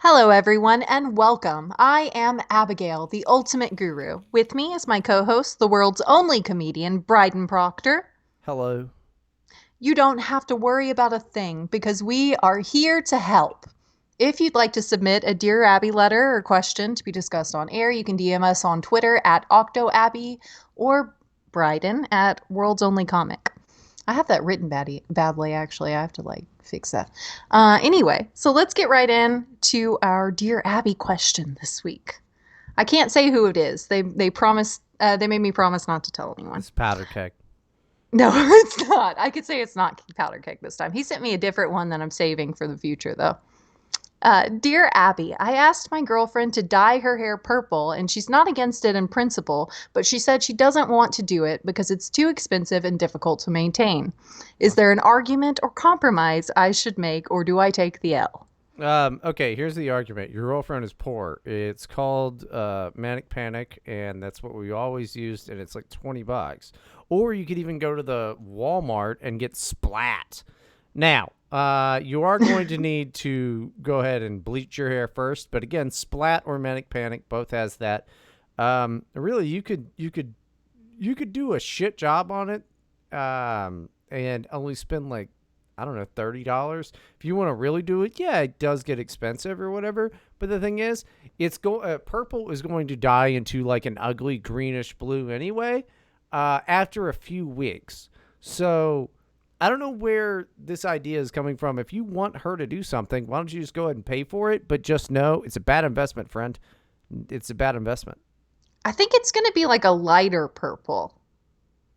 Hello, everyone, and welcome. I am Abigail, the ultimate guru. With me is my co host, the world's only comedian, Bryden Proctor. Hello. You don't have to worry about a thing because we are here to help. If you'd like to submit a Dear Abby letter or question to be discussed on air, you can DM us on Twitter at OctoAbby or Bryden at World's Only Comic. I have that written badly, actually. I have to fix that. Anyway, so let's get right in to our Dear Abby question this week. I can't say who it is. They made me promise not to tell anyone. It's powder keg. No, it's not. I could say it's not powder cake this time. He sent me a different one that I'm saving for the future, though. Dear Abby, I asked my girlfriend to dye her hair purple, and she's not against it in principle, but she said she doesn't want to do it because it's too expensive and difficult to maintain. Is there an argument or compromise I should make, or do I take the L? Okay, here's the argument. Your girlfriend is poor. It's called Manic Panic, and that's what we always used, and it's like $20. Or you could even go to the Walmart and get Splat. Now, you are going to need to go ahead and bleach your hair first, but again, Splat or Manic Panic both has that. Really, you could do a shit job on it, and only spend like I don't know, $30. If you want to really do it, yeah, it does get expensive or whatever. But the thing is, purple is going to dye into like an ugly greenish blue anyway, after a few weeks. So I don't know where this idea is coming from. If you want her to do something, why don't you just go ahead and pay for it? But just know it's a bad investment, friend. It's a bad investment. I think it's going to be like a lighter purple.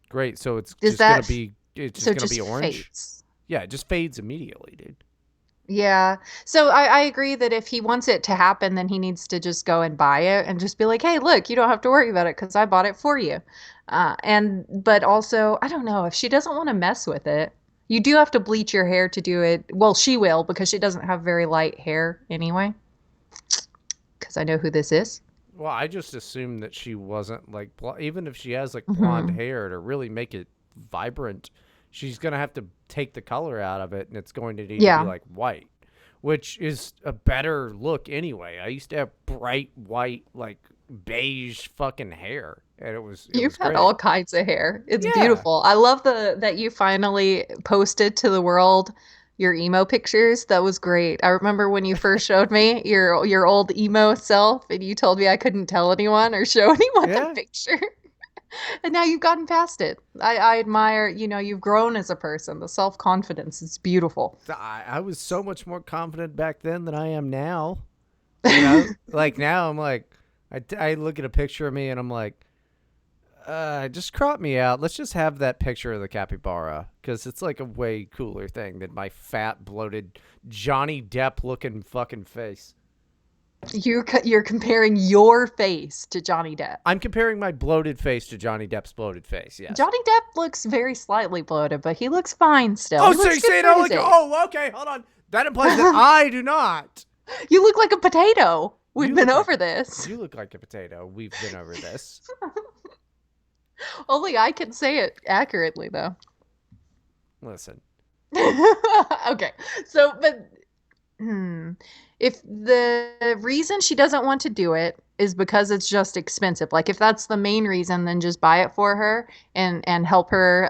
Great. So Is that it's so? just It gonna be just orange. fades. Yeah, it just fades immediately, dude. Yeah. So I agree that if he wants it to happen, then he needs to just go and buy it and just be like, hey, look, you don't have to worry about it because I bought it for you. But also, I don't know if she doesn't want to mess with it. You do have to bleach your hair to do it. Well, she will because she doesn't have very light hair anyway. Because I know who this is. Well, I just assumed that she wasn't like even if she has like blonde Hmm. hair to really make it vibrant, she's gonna have to take the color out of it, and it's going to need to be Yeah. like white, which is a better look anyway. I used to have bright white, like beige fucking hair, and it was You've had great. all kinds of hair. It's Yeah, beautiful. I love the that you finally posted to the world your emo pictures. That was great. I remember when you first showed me your old emo self and you told me I couldn't tell anyone or show anyone the yeah. picture. And now you've gotten past it. I admire, you've grown as a person. The self-confidence is beautiful. I was so much more confident back then than I am now. Like now I'm like, I look at a picture of me and I'm like, just crop me out. Let's just have that picture of the capybara because it's like a way cooler thing than my fat, bloated, Johnny Depp looking fucking face. You're comparing your face to Johnny Depp. I'm comparing my bloated face to Johnny Depp's bloated face. Yes. Johnny Depp looks very slightly bloated, but he looks fine still. Oh, He so looks you good say for no? his Like, age. oh, okay, hold on. That implies that I do not. You look like a potato. We've You been look like over this. you look like a potato. We've been over this. Only I can say it accurately, though. Listen, Okay. So, but hmm, if the reason she doesn't want to do it is because it's just expensive, like if that's the main reason, then just buy it for her and help her,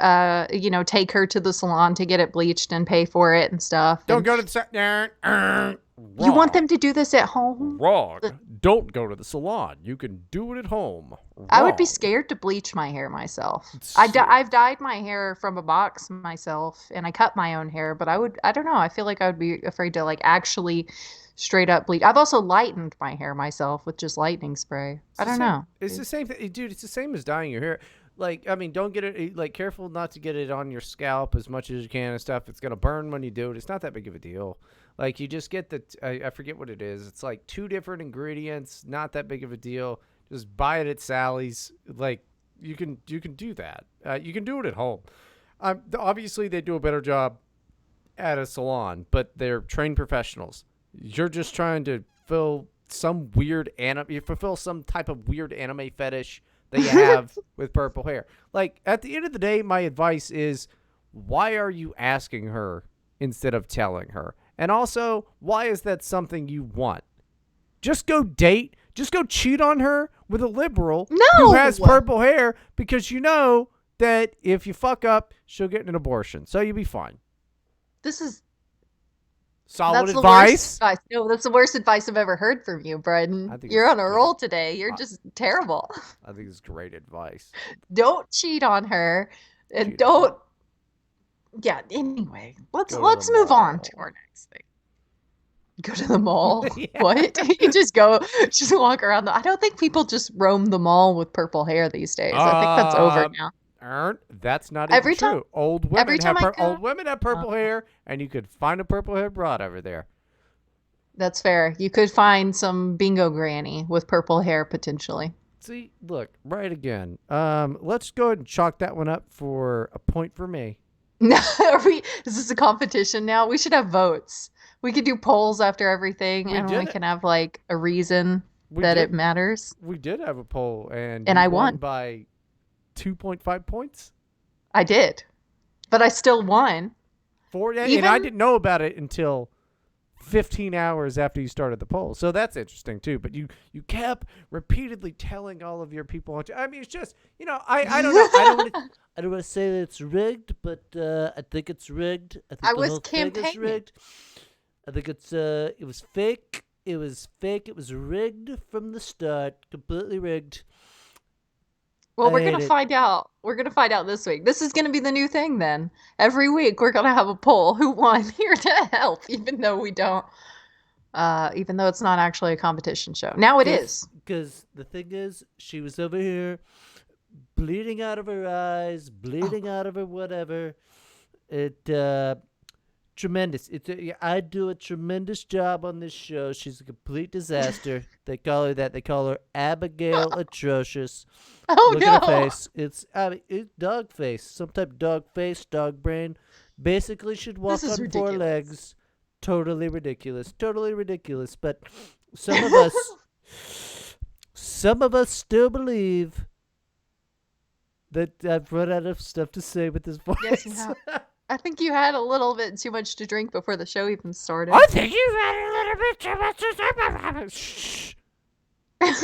take her to the salon to get it bleached and pay for it and stuff. don't And go to the you want wrong. them to do this at home? Wrong. Don't go to the salon. You can do it at home. I would be Wrong. scared to bleach my hair myself. It's, I've dyed my hair from a box myself, and I cut my own hair, but I don't know. I feel like I would be afraid to like actually straight up bleach. I've also lightened my hair myself with just lightening spray. it's I the don't same. know. It's the same thing, dude. It's the same as dyeing your hair. Like, I mean, don't get it. Like, careful not to get it on your scalp as much as you can and stuff. It's gonna burn when you do it. It's not that big of a deal. Like, you just get I forget what it is. It's like two different ingredients. Not that big of a deal. Just buy it at Sally's. Like, you can do that. You can do it at home. Obviously, they do a better job at a salon, but they're trained professionals. You're just trying to fill some weird anime. You fulfill some type of weird anime fetish that you have with purple hair. Like, at the end of the day, my advice is, why are you asking her instead of telling her? And also, why is that something you want? Just go cheat on her with a liberal No! who has purple hair, because you know that if you fuck up, she'll get an abortion. So you'll be fine. This is solid that's advice. The worst advice. No, that's the worst advice I've ever heard from you, Bryden. You're on a roll today. You're just terrible. I think it's great advice. Don't cheat on her, and don't. Yeah. Anyway, let's move on to our next thing. Go to the mall. Yeah. What? You just walk around. I don't think people just roam the mall with purple hair these days. I think that's over now. That's not even true. Old women have purple hair, and you could find a purple hair broad over there. That's fair. You could find some bingo granny with purple hair potentially. See, look, right again. Let's go ahead and chalk that one up for a point for me. Is this a competition now? We should have votes. We could do polls after everything, and we can have like a reason it matters. We did have a poll, and I won by 2.5 points. I did, but I still won. And I didn't know about it until 15 hours after you started the poll, so that's interesting too. But you kept repeatedly telling all of your people. I mean, it's just, I don't know. I don't want to say that it's rigged, but I think it's rigged. I think the whole thing is rigged. I think it was fake. It was fake. It was rigged from the start. Completely rigged. Well, we're going to find out. We're going to find out this week. This is going to be the new thing then. Every week we're going to have a poll. Who won? Here to help, even though we don't. Even though it's not actually a competition show. Now it is. Because the thing is, she was over here bleeding out of her eyes, bleeding out of her whatever. Tremendous. I do a tremendous job on this show. She's a complete disaster. They call her that. They call her Abigail Atrocious. Look at her face. It's dog face. Some type of dog face, dog brain. Basically, she'd walk on four legs. Totally ridiculous. Totally ridiculous. But some of us still believe that I've run out of stuff to say with this voice. Yes, you have. I think you had a little bit too much to drink before the show even started. I think you had a little bit too much to Shh. That's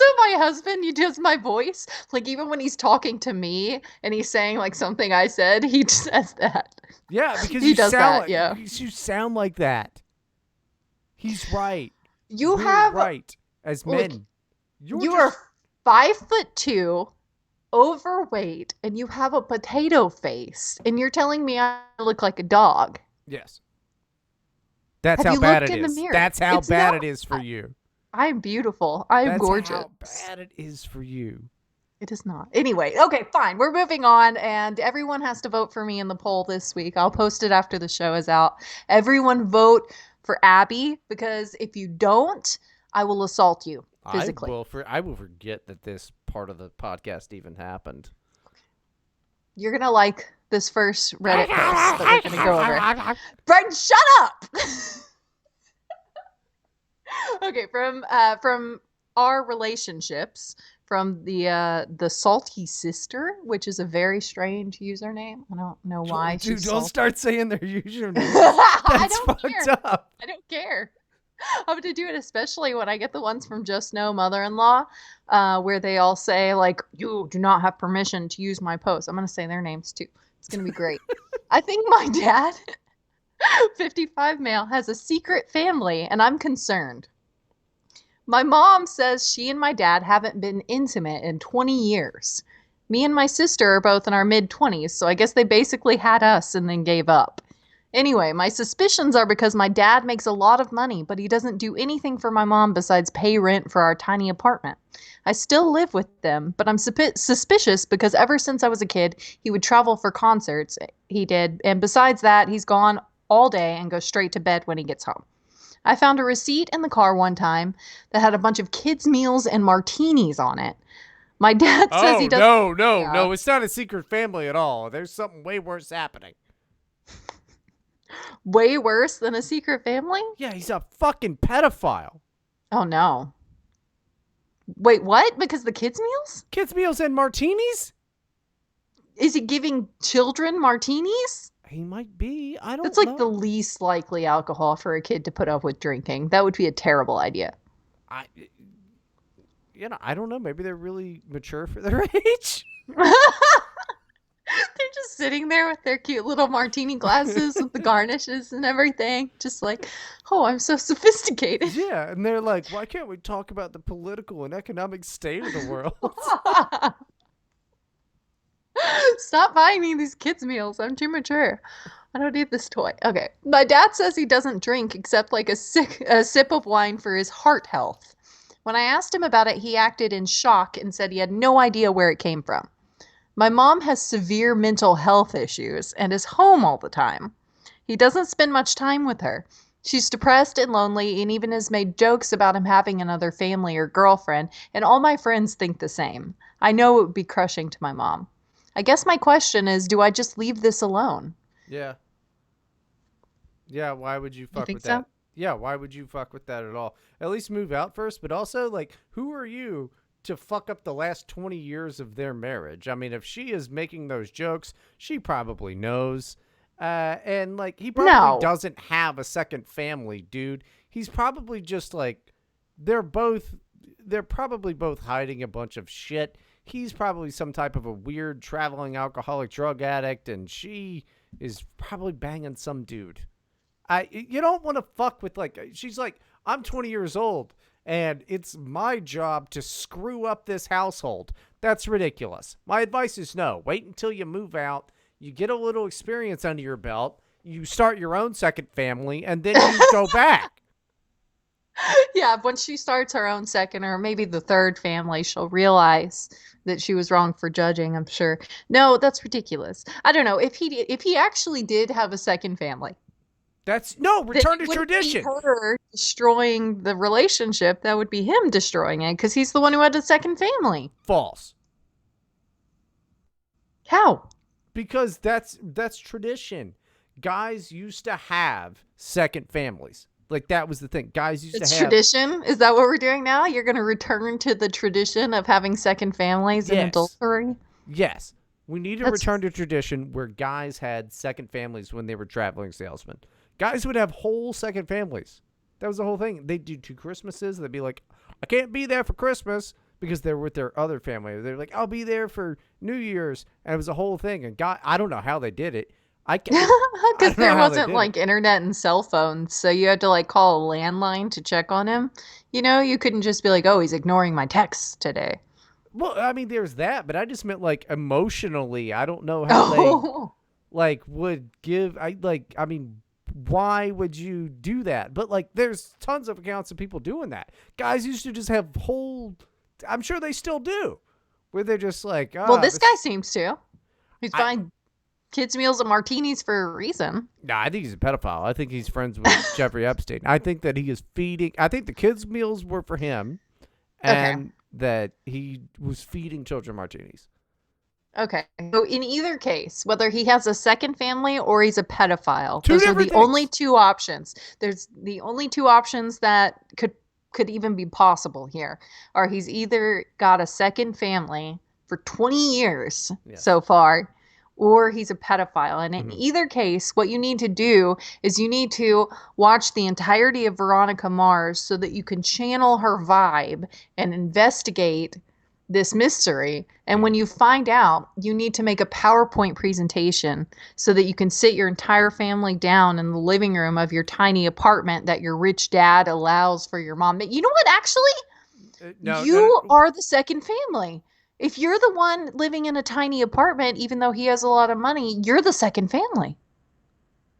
how my husband, he does my voice. Like, even when he's talking to me and he's saying, like, something I said, he says that. Yeah, because he does that, you sound like that. He's right. We're right. As men. You are 5'2", overweight, and you have a potato face, and you're telling me I look like a dog. Yes. That's how bad it is. That's how bad it is for you. I'm beautiful. I'm gorgeous. That's how bad it is for you. It is not. Anyway, okay, fine. We're moving on, and everyone has to vote for me in the poll this week. I'll post it after the show is out. Everyone vote for Abby, because if you don't, I will assault you physically. I will forget that this part of the podcast even happened. You're going to like this first Reddit post that we're going to go over. Bryden, shut up! Okay, from our relationships, from the Salty Sister, which is a very strange username. I don't know why. Dude, don't start saying their username. That's fucked up. I don't care. I'm going to do it especially when I get the ones from Just Know Mother-in-Law, where they all say, like, you do not have permission to use my post. I'm going to say their names, too. It's going to be great. I think my dad, 55 male, has a secret family, and I'm concerned. My mom says she and my dad haven't been intimate in 20 years. Me and my sister are both in our mid-20s, so I guess they basically had us and then gave up. Anyway, my suspicions are because my dad makes a lot of money, but he doesn't do anything for my mom besides pay rent for our tiny apartment. I still live with them, but I'm suspicious because ever since I was a kid, he would travel for concerts. He did. And besides that, he's gone all day and goes straight to bed when he gets home. I found a receipt in the car one time that had a bunch of kids' meals and martinis on it. My dad says he doesn't... No. It's not a secret family at all. There's something way worse happening. Way worse than a secret family? Yeah, he's a fucking pedophile. Oh, no. Wait, what? Because the kids' meals? Kids' meals and martinis? Is he giving children martinis? He might be. I That's don't like the know. least likely alcohol for a kid to put up with drinking. That would be a terrible idea. I, I don't know. Maybe they're really mature for their age. They're just sitting there with their cute little martini glasses with the garnishes and everything. Just like, oh, I'm so sophisticated. Yeah, and they're like, why can't we talk about the political and economic state of the world? Stop buying me these kids' meals. I'm too mature. I don't need this toy. Okay. My dad says he doesn't drink except like a sip of wine for his heart health. When I asked him about it, he acted in shock and said he had no idea where it came from. My mom has severe mental health issues and is home all the time. He doesn't spend much time with her. She's depressed and lonely and even has made jokes about him having another family or girlfriend, and all my friends think the same. I know it would be crushing to my mom. I guess my question is, do I just leave this alone? Yeah. Yeah, why would you You fuck think with so? that? Yeah, why would you fuck with that at all? At least move out first, but also, like, who are you to fuck up the last 20 years of their marriage? I mean, if she is making those jokes, she probably knows. And, like, he probably No. doesn't have a second family, dude. He's probably just, like, they're both, they're probably both hiding a bunch of shit. He's probably some type of a weird traveling alcoholic drug addict, and she is probably banging some dude. You don't want to fuck with, like, she's like, I'm 20 years old and it's my job to screw up this household. That's ridiculous. My advice is no. Wait until you move out. You get a little experience under your belt. You start your own second family and then you go back. Yeah, once she starts her own second or maybe the third family, she'll realize that she was wrong for judging, I'm sure. No, that's ridiculous. I don't know if he actually did have a second family, That's no then return it to wouldn't be tradition. her destroying the relationship. That would be him destroying it because he's the one who had the second family. False. How? Because that's tradition. Guys used to have second families. Like, that was the thing. Guys used It's to have. tradition. Is that what we're doing now? You're going to return to the tradition of having second families in Yes. adultery? Yes. We need to That's return to tradition where guys had second families when they were traveling salesmen. Guys would have whole second families. That was the whole thing. They'd do 2 Christmases. They'd be like, I can't be there for Christmas because they're with their other family. They're like, I'll be there for New Year's. And it was a whole thing. And God, I don't know how they did it. I because don't know there how they wasn't did it. like internet and cell phones, so you had to like call a landline to check on him. You know, you couldn't just be like, "Oh, he's ignoring my texts today." Well, I mean, there's that, but I just meant, like, emotionally. I don't know how they, Oh, like, would give. I mean, why would you do that? But, like, there's tons of accounts of people doing that. Guys used to just have whole. I'm sure they still do, where they're just like, well, ah, this guy this. seems to. He's I buying kids meals and martinis for a reason. Nah, I think he's a pedophile. I think he's friends with Jeffrey Epstein. I think that he is feeding. I think the kids' meals were for him, Okay. and that he was feeding children martinis. Okay. So in either case, whether he has a second family or he's a pedophile, Two those are different the only things. two options. There's the only two options that could even be possible here. Are he's either got a second family for 20 years Yes. so far, or he's a pedophile. And in Mhm. either case, what you need to do is you need to watch the entirety of Veronica Mars so that you can channel her vibe and investigate this mystery. And when Yeah. you find out, you need to make a PowerPoint presentation so that you can sit your entire family down in the living room of your tiny apartment that your rich dad allows for your mom. You know what? Actually, No, no, you no. are the second family. If you're the one living in a tiny apartment, even though he has a lot of money, you're the second family.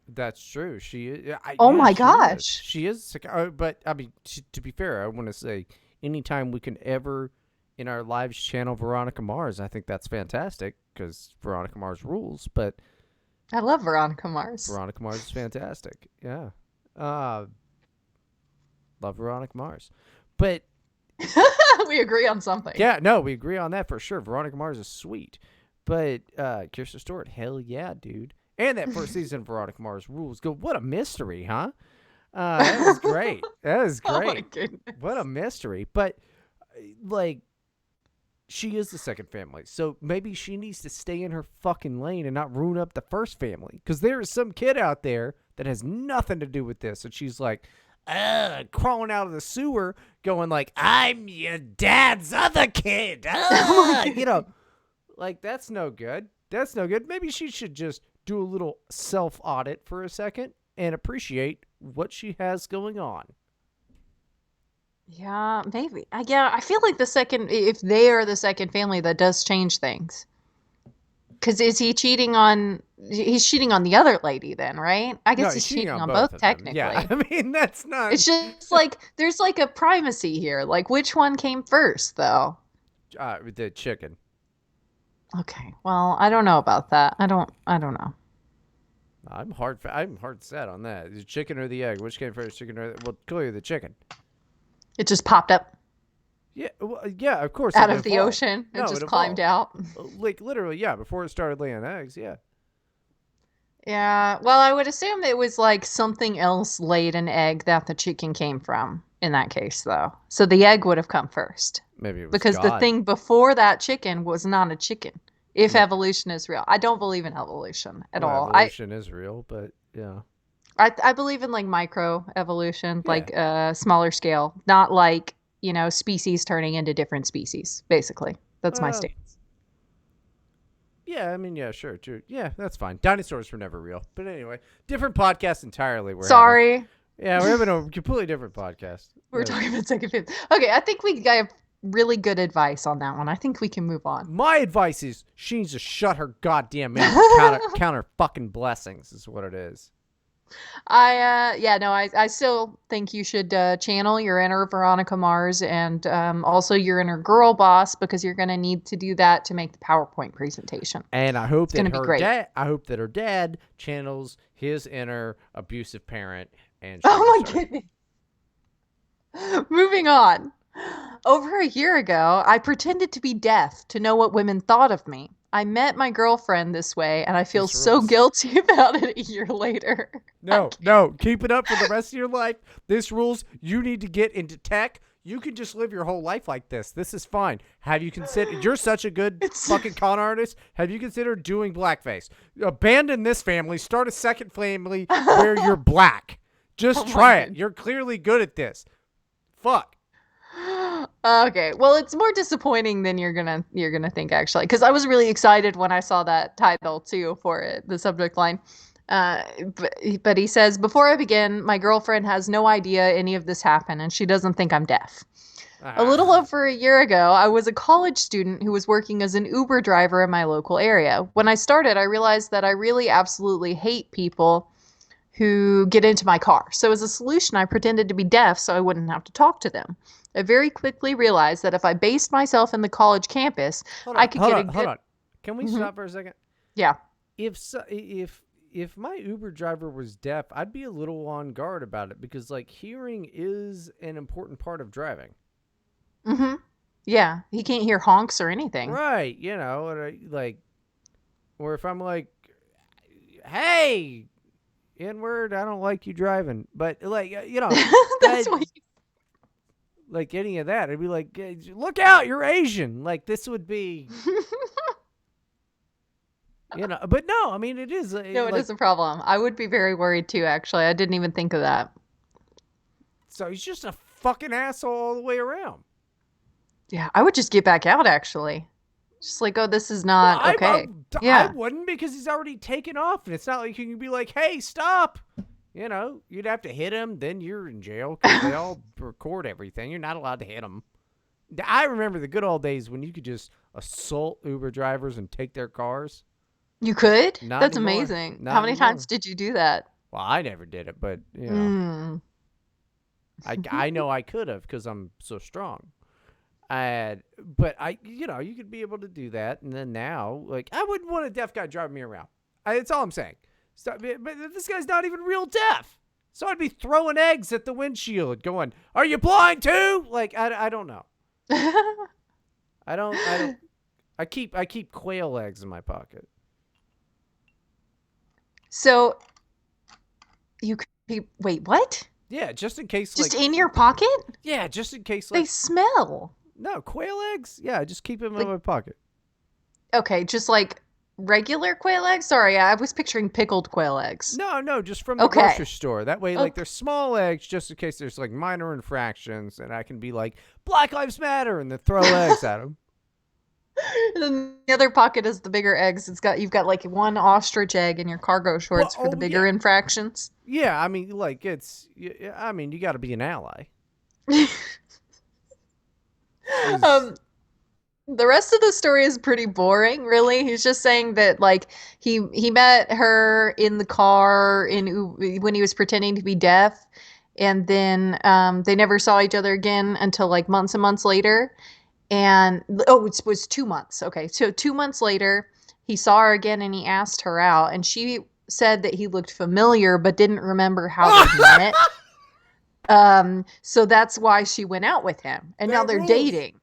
That's true. She is. Oh Yeah, my she is. gosh. She is. But I mean, to be fair, I want to say, anytime we can ever in our lives channel Veronica Mars, I think that's fantastic because Veronica Mars rules. But I love Veronica Mars. Veronica Mars is fantastic. Yeah. Uh, love Veronica Mars. But We agree on something. yeah, no, we agree on that for sure. Veronica Mars is sweet. But Kirsten Stewart, hell yeah, dude. And that first season of Veronica Mars rules. Go, what a mystery, huh? That was great. That was Oh my great. goodness. What a mystery. But, like, she is the second family. So maybe she needs to stay in her fucking lane and not ruin up the first family. Because there is some kid out there that has nothing to do with this. And she's like, crawling out of the sewer going like, I'm your dad's other kid. You know, like that's no good. That's no good. Maybe she should just do a little self-audit for a second and appreciate what she has going on. Yeah, maybe. Yeah, I feel like if they are the second family, that does change things. Because he's cheating on the other lady then, right? I guess No, he's cheating cheating on on both both of them. technically. Yeah, I mean, that's not... It's just like, there's like a primacy here. Like, which one came first, though? The chicken. Okay, well, I don't know about that. I don't know. I'm hard set on that. The chicken or the egg? Which came first, chicken or well, clearly the chicken. It just popped up Yeah, well, yeah, of course. out it of the evolved. ocean and No, just it climbed evolved. out. Like literally, yeah. Before it started laying eggs, yeah. Yeah, well, I would assume it was like something else laid an egg that the chicken came from in that case, though. So the egg would have come first. Maybe it was Because the God. thing before that chicken was not a chicken. If No. evolution is real. I don't believe in evolution at Well, all. evolution is real, but yeah. I believe in like micro evolution, Yeah. like smaller scale, not like, species turning into different species, basically. That's my stance. Yeah, I mean, yeah, sure, true. Yeah, that's fine. Dinosaurs were never real. But anyway, different podcast entirely. Sorry. Yeah, we're having a completely different podcast. We're talking about second fifth. Okay, I think we got really good advice on that one. I think we can move on. My advice is she needs to shut her goddamn mouth and count her fucking blessings is what it is. I still think you should channel your inner Veronica Mars and also your inner girl boss, because you're going to need to do that to make the PowerPoint presentation. And I hope I hope that her dad channels his inner abusive parent. And oh my goodness. Moving on. Over a year ago, I pretended to be deaf to know what women thought of me. I met my girlfriend this way, and I feel so guilty about it a year later. No, keep it up for the rest of your life. This rules. You need to get into tech. You can just live your whole life like this. This is fine. Have you considered? You're such a good fucking con artist. Have you considered doing blackface? Abandon this family. Start a second family where you're black. Just try it. You're clearly good at this. Fuck. Okay, well, it's more disappointing than you're gonna think, actually, because I was really excited when I saw that title too for it, the subject line. But he says, before I begin, my girlfriend has no idea any of this happened, and she doesn't think I'm deaf. A little over a year ago, I was a college student who was working as an Uber driver in my local area. When I started, I realized that I really absolutely hate people who get into my car. So as a solution, I pretended to be deaf so I wouldn't have to talk to them. I very quickly realized that if I based myself in the college campus, I could get a good... Hold on. Can we stop for a second? Yeah. If my Uber driver was deaf, I'd be a little on guard about it, because like hearing is an important part of driving. Mm-hmm. Yeah. He can't hear honks or anything. Right. You know, like, or if I'm like, hey, N-word, I don't like you driving. But like, you know, that's what you... like any of that, I'd be like, hey, look out, you're Asian. Like this would be, you know, but no, I mean, it is. No, it is a problem. I would be very worried too, actually. I didn't even think of that. So he's just a fucking asshole all the way around. Yeah, I would just get back out, actually. Just like, oh, this is not okay. I wouldn't, because he's already taken off, and it's not like you can be like, hey, stop. You know, you'd have to hit him, then you're in jail, because they all record everything. You're not allowed to hit them. I remember the good old days when you could just assault Uber drivers and take their cars. You could? Not That's anymore. amazing. Not How many anymore. times did you do that? Well, I never did it, but, you know. I know I could have, because I'm so strong. But you know, you could be able to do that, and then now, like, I wouldn't want a deaf guy driving me around. That's all I'm saying. But this guy's not even real deaf, so I'd be throwing eggs at the windshield, going, "Are you blind too?" Like, I don't know. I don't. I keep quail eggs in my pocket. So, you could be... Wait, what? Yeah, just in case. Just like, in your pocket? Yeah, just in case. Like, they smell. No, quail eggs? Yeah, just keep them in Like, my pocket. okay, just like regular quail eggs? Sorry, I was picturing pickled quail eggs. No, just from the grocery Okay. store. That way, like, Okay. they're small eggs just in case there's, like, minor infractions, and I can be like, Black Lives Matter, and then throw eggs at them. And then the other pocket is the bigger eggs. You've got like one ostrich egg in your cargo Well, shorts for the oh, bigger yeah. infractions. Yeah, I mean, like, I mean, you got to be an ally. She's. um, the rest of the story is pretty boring, really. He's just saying that like he met her in the car when he was pretending to be deaf, and then they never saw each other again until like months and months later. And oh, it was 2 months. Okay, so 2 months later, he saw her again and he asked her out, and she said that he looked familiar but didn't remember how they'd met. So that's why she went out with him, and now That they're rules. dating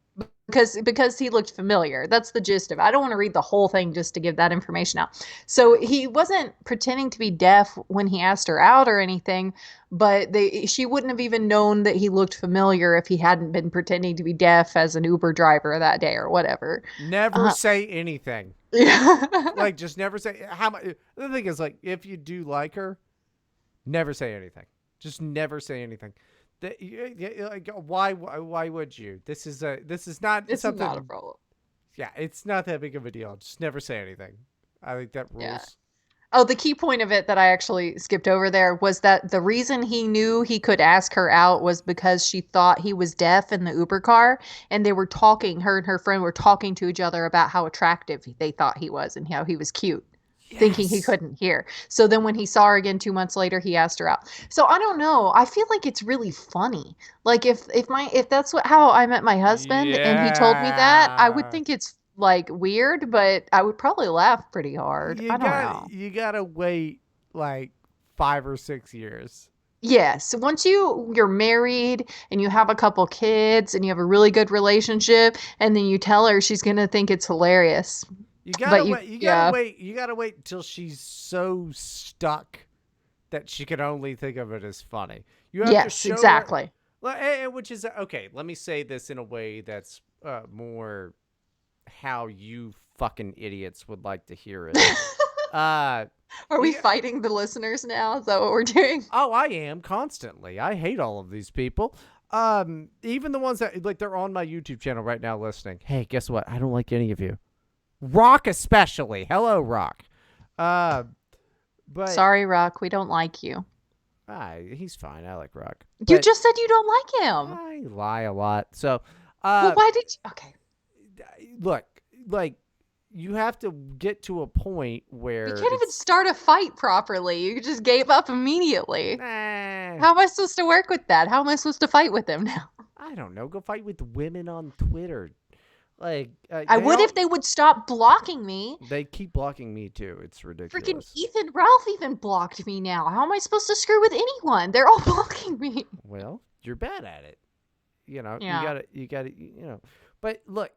because he looked familiar. That's the gist of it. I don't want to read the whole thing just to give that information out. So he wasn't pretending to be deaf when he asked her out or anything, but she wouldn't have even known that he looked familiar if he hadn't been pretending to be deaf as an Uber driver that day or whatever. Never Uh, say anything. yeah. Like, just never say how much. The thing is, like, if you do like her, never say anything. Just never say anything. Like, why would you? This is not It's not a something. problem. Yeah, it's not that big of a deal. Just never say anything. I think that Yeah. rules. Oh, the key point of it that I actually skipped over there was that the reason he knew he could ask her out was because she thought he was deaf in the Uber car, and they were talking, her and her friend were talking to each other about how attractive they thought he was and how he was cute, thinking he Yes. couldn't hear. So then when he saw her again 2 months later, he asked her out. So I don't know. I feel like it's really funny. Like if that's how I met my husband and he told me that, I would Yeah. think it's like weird, but I would probably laugh pretty hard. You I don't got know. you got to wait like 5 or 6 years. Yes, once you're married and you have a couple kids and you have a really good relationship and then you tell her, she's gonna think it's hilarious. You gotta But you, wait. You gotta yeah. wait. You gotta wait until she's so stuck that she can only think of it as funny. You have to Yes, show her, exactly. which is okay. Let me say this in a way that's more how you fucking idiots would like to hear it. Uh, Are we you, fighting the listeners now? Is that what we're doing? oh, I am constantly. I hate all of these people. Even the ones that like they're on my YouTube channel right now listening. Hey, guess what? I don't like any of you. Rock especially. Hello, Rock. Uh, but Sorry, Rock, we don't like you. he's fine. I like Rock, You but just said you don't like him. I lie a lot. So, Well, why did you? Okay. look, like you have to get to a point We where can't even it's start a fight properly. You just gave up immediately. nah. How am I supposed to work with that? How am I supposed to fight with him now? I don't know. Go fight with women on Twitter. Like I they would all if they would stop blocking me. they keep blocking me too. It's Freaking ridiculous. Ethan Ralph even blocked me now. How am I supposed to screw with anyone? They're all blocking me. Well, you're bad at it. Yeah. You gotta, But look,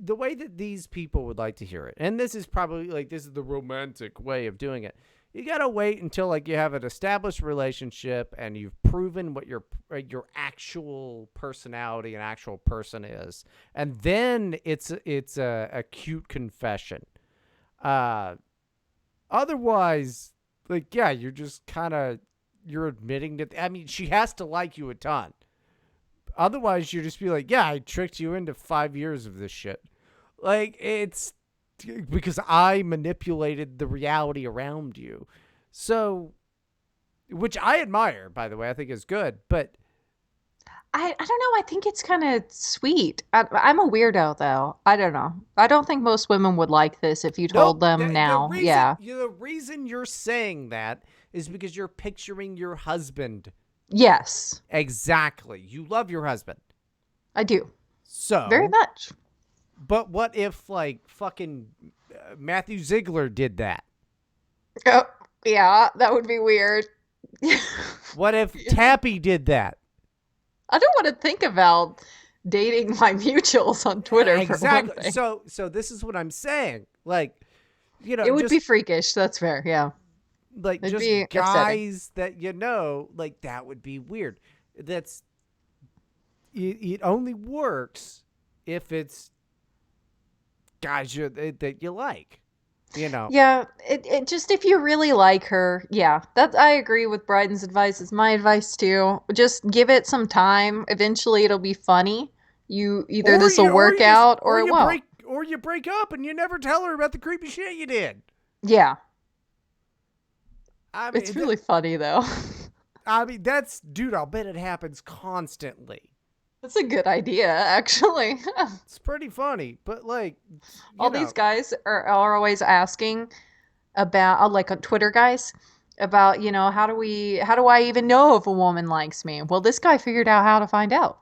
the way that these people would like to hear it, and this is probably like this is the romantic way of doing it. You gotta wait until like you have an established relationship and you've proven what your actual personality and actual person is, and then it's a cute confession. Uh, Otherwise, like yeah, you're just kind of you're admitting that. I mean, she has to like you a ton. Otherwise, you just be like, yeah, I tricked you into 5 years of this shit. Like, it's because I manipulated the reality around you. So, which I admire, by the way, I think is good. But I don't know. I think it's kind of sweet. I'm a weirdo, though. I don't know. I don't think most women would like this if you told nope, them now. Yeah. the reason you're saying that is because you're picturing your husband. Yes, Exactly. You love your husband. I do. Very So, much. but what if, like, fucking Matthew Ziegler did that? Oh, yeah, that would be weird. What if Tappy did that? I don't want to think about dating my mutuals on Twitter for one Exactly. thing. So this is what I'm saying. Like, It would be just freakish. That's fair. Yeah. It'd just be upsetting. guys that like that would be weird. That's it only works if it's guys that you like, you know. Yeah, it just if you really like her, yeah, that I agree with Bryden's advice. It's my advice too. Just give it some time. Eventually, it'll be funny. You either Or this will or work you just out or it won't. or you break up and you never tell her about the creepy shit you did. Yeah, I it's mean, really funny though. that's dude. I'll bet it happens constantly. That's a good idea, actually. It's pretty funny, but like, you All these know, guys are always asking about, like, Twitter guys, about, how do I even know if a woman likes me? Well, this guy figured out how to find out.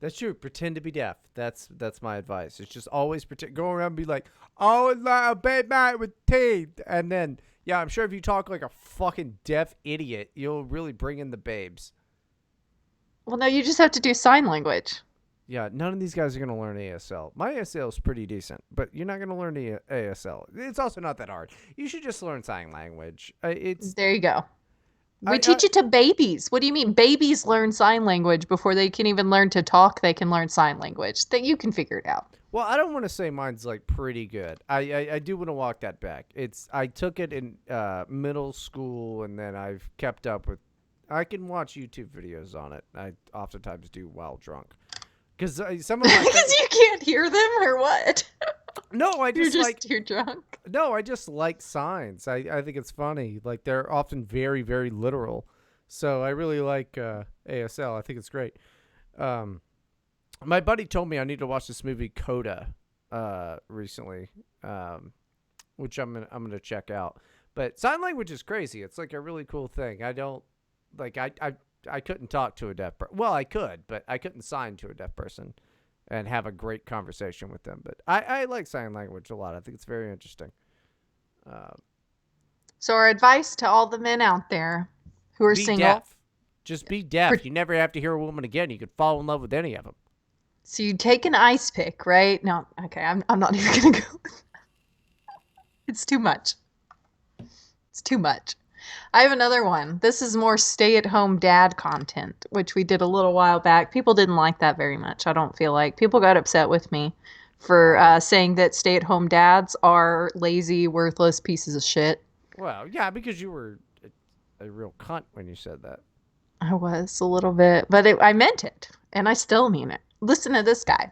that's true. Pretend to be deaf. That's my advice. It's just always pretend. Go around and be like, "Oh, it's like a bad night with teeth," and then yeah, I'm sure if you talk like a fucking deaf idiot, you'll really bring in the babes. Well, no, you just have to do sign language. Yeah, none of these guys are gonna learn ASL. My ASL is pretty decent, but you're not gonna learn the ASL. It's also not that hard. You should just learn sign language. It's There you go. We I teach it to babies. What do you mean? Babies learn sign language before they can even learn to talk. They can learn sign language. That you can figure it out. well, I don't want to say mine's like pretty good. I do want to walk that back. I took it in middle school, and then I've kept up with. I can watch YouTube videos on it. I oftentimes do while drunk, because some of my Because you can't hear them or what? no, I You're just just like too drunk. no, I just like signs. I think it's funny. Like they're often very very literal. So I really like ASL. I think it's great. Um, my buddy told me I need to watch this movie Coda recently, which I'm gonna check out. But sign language is crazy. It's like a really cool thing. I don't like I couldn't talk to a deaf person. Well, I could, but I couldn't sign to a deaf person and have a great conversation with them. But I like sign language a lot. I think it's very interesting. Uh, So our advice to all the men out there who are be single. deaf. Just be deaf. You never have to hear a woman again. You could fall in love with any of them. So you take an ice pick, right? No, okay, I'm not even gonna go. It's too much. It's too much. I have another one. This is more stay-at-home dad content, which we did a little while back. People didn't like that very much. I don't feel like people got upset with me for Why? saying that stay-at-home dads are lazy, worthless pieces of shit. Well, yeah, because you were a real cunt when you said that. I was a little bit, but I meant it, and I still mean it. Listen to this guy.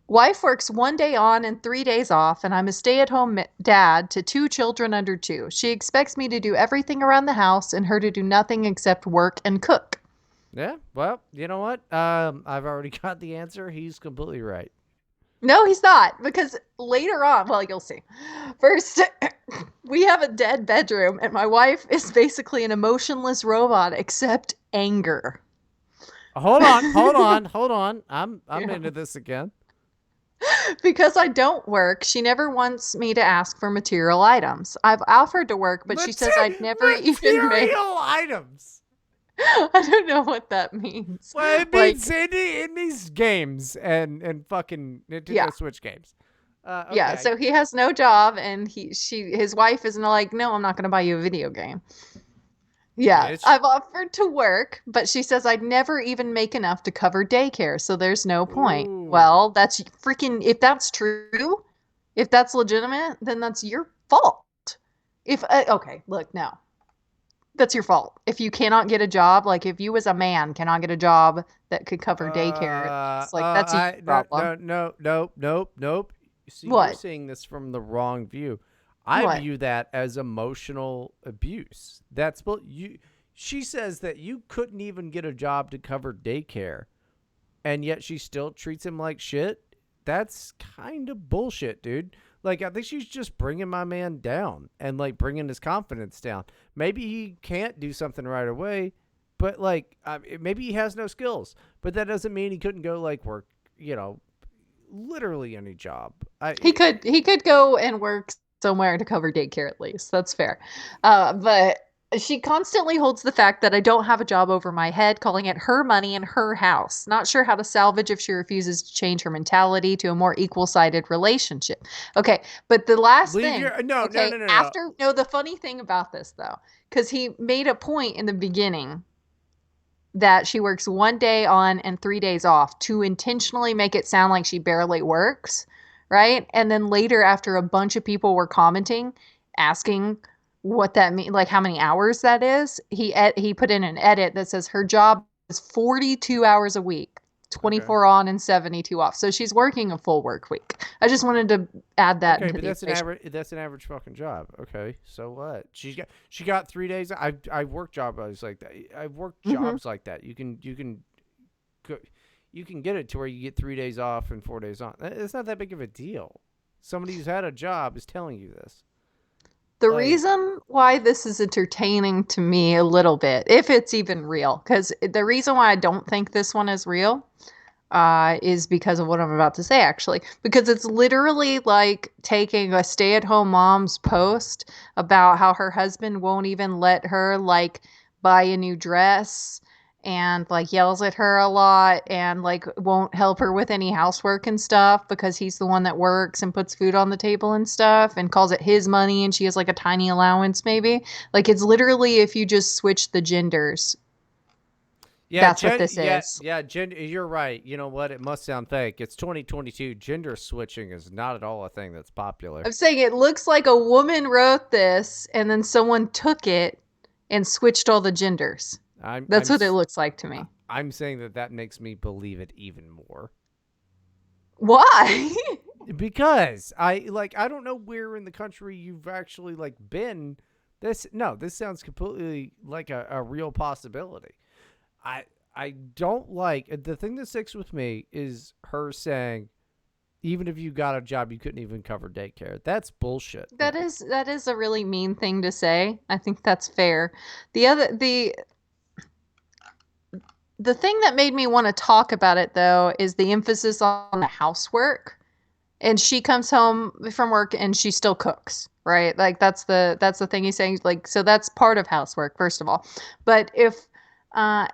Wife works 1 day on and 3 days off, and I'm a stay-at-home dad to 2 children under 2. She expects me to do everything around the house and her to do nothing except work and cook. Yeah, well, you know what? I've already got the answer. He's completely right. No, he's not, because later on, well, you'll see. First, we have a dead bedroom, and my wife is basically an emotionless robot except anger. Hold on, hold on, hold on. I'm Yeah. into this again. Because I don't work, she never wants me to ask for material items. I've offered to work, but she says I'd never even make. Material items. I don't know what that means. Well, it Like, means in these games and fucking Nintendo yeah, Switch games. yeah. Okay. So he has no job, and his wife is like, no, I'm not going to buy you a video game. Yeah, Bitch. I've offered to work, but she says I'd never even make enough to cover daycare, so there's no point. Ooh. Well, that's freaking, if that's true, if that's legitimate, then that's your fault. If, okay, look, no, that's your fault. If you cannot get a job, like if you as a man cannot get a job that could cover daycare, it's like, that's your No, problem. nope. See, you're What? seeing this from the wrong view. I What? view that as emotional abuse. That's what you. She says that you couldn't even get a job to cover daycare, and yet she still treats him like shit. That's kind of bullshit, dude. Like, I think she's just bringing my man down and like bringing his confidence down. Maybe he can't do something right away, but like, maybe he has no skills. But that doesn't mean he couldn't go like work. Literally any job. He could go and work somewhere to cover daycare at least. That's fair. But she constantly holds the fact that I don't have a job over my head, calling it her money and her house. Not sure how to salvage if she refuses to change her mentality to a more equal-sided relationship. Okay, but the last Leave thing, your no. okay, no, the funny thing about this though, because he made a point in the beginning that she works 1 day on and 3 days off to intentionally make it sound like she barely works, right? And then later, after a bunch of people were commenting, asking what that means, like how many hours that is, he put in an edit that says her job is 42 hours a week, Okay. 24 on and 72 off. So she's working a full work week. I just wanted to add that Okay, into but the that's an equation. average. That's an average fucking job. Okay, so what? She got 3 days. I worked jobs like that. I've worked Hmm. jobs like that. Go, you can get it to where you get 3 days off and 4 days on. It's not that big of a deal. Somebody who's had a job is telling you this. The Like, reason why this is entertaining to me a little bit, if it's even real, because the reason why I don't think this one is real is because of what I'm about to say, actually. Because it's literally like taking a stay-at-home mom's post about how her husband won't even let her like buy a new dress and like yells at her a lot and like won't help her with any housework and stuff because he's the one that works and puts food on the table and stuff and calls it his money and she has like a tiny allowance maybe. Like it's literally if you just switch the genders, yeah, that's what this yeah, is. yeah. Gender. You're right. You know what? It must sound fake. It's 2022. Gender switching is not at all a thing that's popular. I'm saying it looks like a woman wrote this and then someone took it and switched all the genders. I'm That's I'm what it looks like to I- me. I'm saying that makes me believe it even more. Why? Because I don't know where in the country you've actually like been. This sounds completely like a real possibility. I I don't like the thing that sticks with me is her saying even if you got a job you couldn't even cover daycare. That's bullshit. That is a really mean thing to say. I think that's fair. The thing that made me want to talk about it though is the emphasis on the housework. And she comes home from work and she still cooks, right? Like that's the thing he's saying. Like so that's part of housework, first of all. But if uh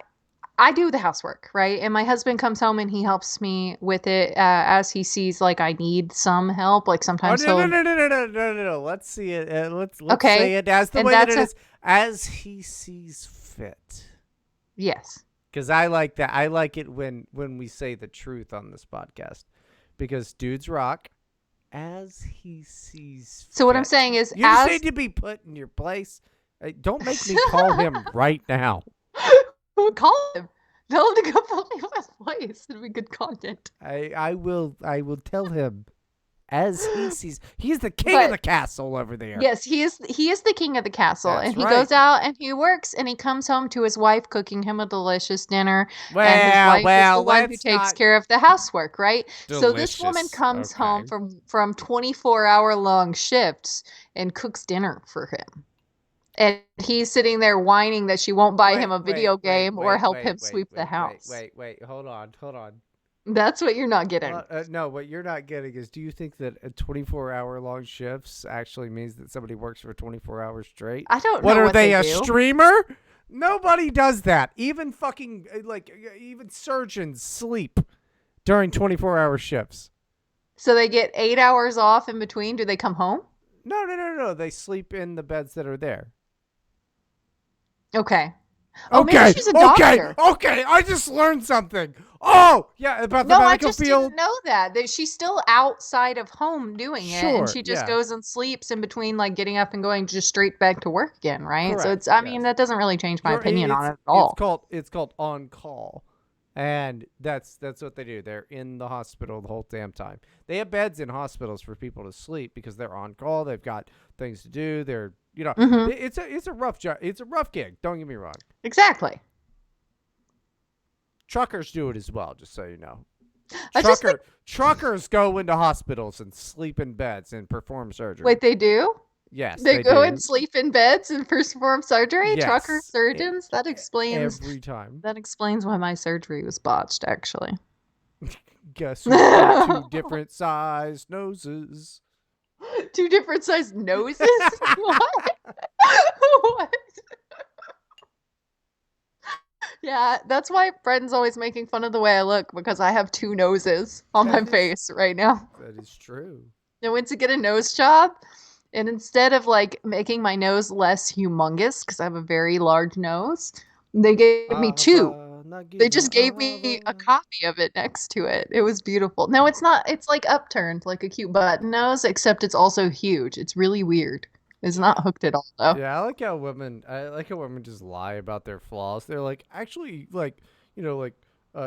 I do the housework, right? And my husband comes home and he helps me with it as he sees like I need some help. Like Oh sometimes no no he'll, no no no no no no! No. Let's see it. Let's say okay, it as the and way that that's it a is, as he sees fit. yes. Because I like that. I like it when we say the truth on this podcast. Because dudes rock as he sees So what I'm fit. saying is, You just as need to be put in your place. Don't make me call him right now. call him, tell him to go put me in his place. It'd be good content. I will tell him as he sees. He's the king of But the castle over there. yes, he is the king of the castle, That's and he right. goes out and he works, and he comes home to his wife cooking him a delicious dinner, and his Well, wife is the well, one who let's takes not care of the housework, right? So this woman delicious. comes home Okay. from 24-hour long shifts and cooks dinner for him. And he's sitting there whining that she won't buy him Wait, a wait, video wait, game or wait, help wait, him wait, sweep the wait, wait, house. wait, wait. Hold on, hold on. That's what you're not getting. No, what you're not getting is do you think that a 24-hour long shifts actually means that somebody works for 24 hours straight? I don't What know are what they, they a do. streamer? Nobody does that. Even fucking, even surgeons sleep during 24-hour shifts. So they get 8 hours off in between. Do they come home? No, no, no, no. They sleep in the beds that are there. Okay. Oh, maybe Okay, she's a okay, doctor. okay. I just learned something. Oh, yeah, about the No, I medical just didn't field. know that she's still outside of home doing it, and Sure, she just yeah, goes and sleeps in between, like getting up and going just straight back to work again, right? So correct. it's, I mean, Yes. that doesn't really change my You're opinion on it at it's all. called on call, and that's what they do. They're in the hospital the whole damn time. They have beds in hospitals for people to sleep because they're on call. They've got things to do. They're Hmm. it's a rough job. It's a rough gig. Don't get me wrong. Exactly. Truckers do it as well. Just so you know, I just think, truckers go into hospitals and sleep in beds and perform surgery. wait, they do? Yes, They they go do. and sleep in beds and perform surgery? Trucker Yes, surgeons? That explains every time. that explains why my surgery was botched, actually. Guess who's got two different size noses? Two different sized noses? What? What? Yeah, that's why Brendan's always making fun of the way I look because I have two noses on my That is face right now. that is true. I went to get a nose job, and instead of like making my nose less humongous, because I have a very large nose, they gave me two. not They giving just gave all me a the. copy of it next to it. It was beautiful. No, it's not. It's like upturned, like a cute button nose, except it's also huge. It's really weird. It's not hooked at all, though. Yeah, I like how women just lie about their flaws. They're like, actually, like, like,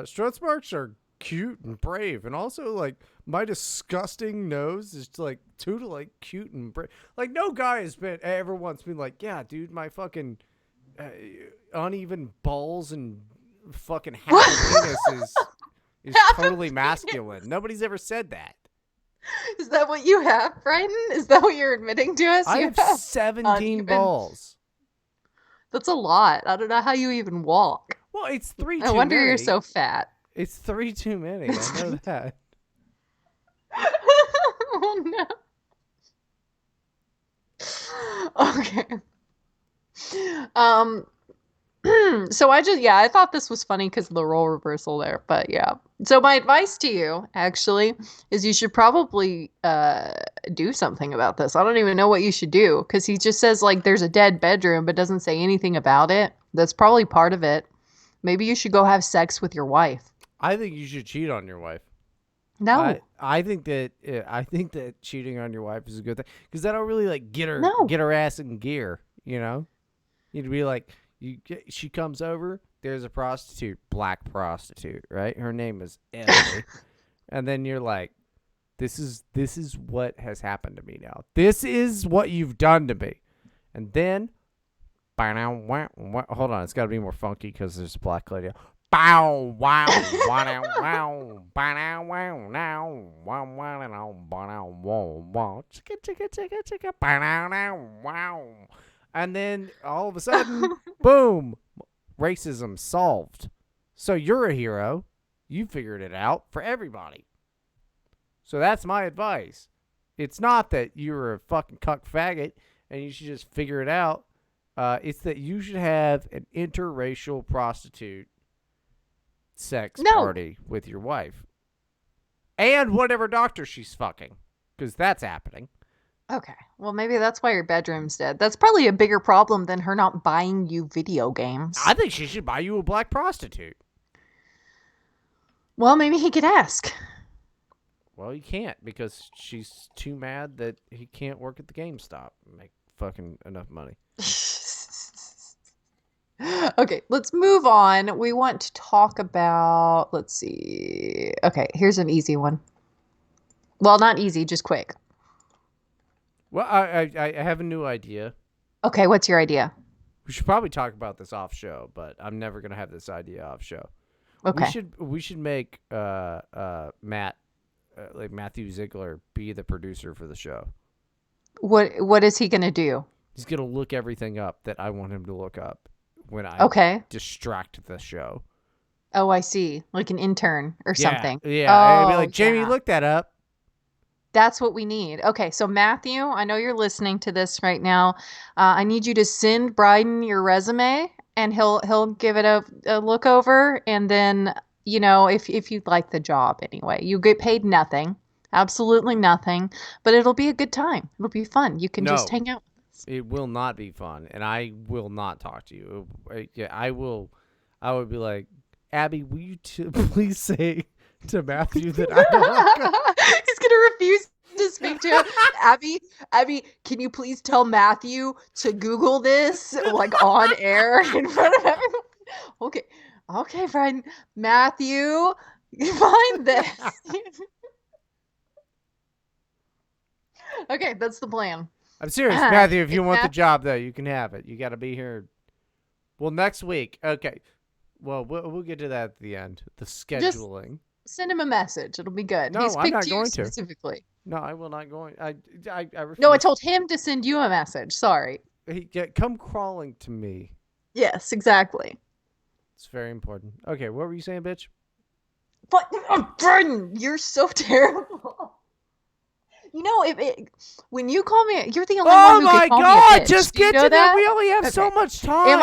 Struts marks are cute and brave, and also like my disgusting nose is like like cute and brave. Like, no guy has been ever once been like, yeah, dude, my fucking uh, uneven balls and fucking half a penis is Half a totally masculine. penis. Nobody's ever said that. Is that what you have, Bryden? Is that what you're admitting to us? I You have have 17 uneven. balls. That's a lot. I don't know how you even walk. Well, it's three No too wonder you're many. so fat. It's three too many. I It's know that. oh no. Okay. Um so I thought this was funny because of the role reversal there, but yeah. So my advice to you actually is you should probably do something about this. I don't even know what you should do because he just says like there's a dead bedroom but doesn't say anything about it. That's probably part of it. Maybe you should go have sex with your wife. I think you should cheat on your wife. No. I think that cheating on your wife is a good thing because that'll really like No. get her ass in gear. You'd be like, she comes over. There's a prostitute, black prostitute, right? Her name is Emily, and then you're like, this is what has happened to me now. This is what you've done to me, and then, hold on, it's got to be more funky because there's a black lady. Bow wow wow wow wow wow now wow wow wow wow chicka chicka chicka chicka bow wow, and then all of a sudden, boom, racism solved. So you're a hero. You figured it out for everybody. So that's my advice. It's not that you're a fucking cuck faggot and you should just figure it out. It's that you should have an interracial prostitute sex No. party with your wife and whatever doctor she's fucking, because that's happening. Okay. Well, maybe that's why your bedroom's dead. That's probably a bigger problem than her not buying you video games. I think she should buy you a black prostitute. Well, maybe he could ask. Well, he can't because she's too mad that he can't work at the GameStop and make fucking enough money. Okay, let's move on. We want to talk about, let's see. Okay, here's an easy one. Well, not easy, just quick. Well, I have a new idea. Okay, what's your idea? We should probably talk about this off show, but I'm never gonna have this idea off show. Okay. We should make Matt like Matthew Ziegler be the producer for the show. What is he going to do? He's gonna look everything up that I want him to look up when I Okay. distract the show. Oh, I see. Like an intern or something. Yeah. I'd be Oh, like, Jamie, yeah. look that up. That's what we need. Okay, so Matthew, I know you're listening to this right now. I need you to send Bryden your resume, and he'll give it a look over, and then if you'd like the job anyway, you get paid nothing, absolutely nothing, but it'll be a good time. It'll be fun. You can just No. hang out. It will not be fun, and I will not talk to you. Yeah, I will. I would be like, Abby, will you please say to Matthew that I don't. He's gonna refuse to speak to him. Abby, can you please tell Matthew to Google this like on air in front of everyone? Okay, friend. Matthew, find this. Okay, that's the plan. I'm serious, Matthew. If you If want the job, though, you can have it. You got to be here. Well, next week. Okay. Well, we'll get to that at the end. The scheduling. Send him a message. It'll be good. No, He's I'm picked not you going to. specifically. No, I will not go. I refuse. No, I told him to send you a message. Sorry. Come crawling to me. Yes, exactly. It's very important. Okay, what were you saying, bitch? But Jordan, you're so terrible. When you call me, you're the only one who can call me a bitch. Just Do you get know to that. that? We only have so Okay. much time. Am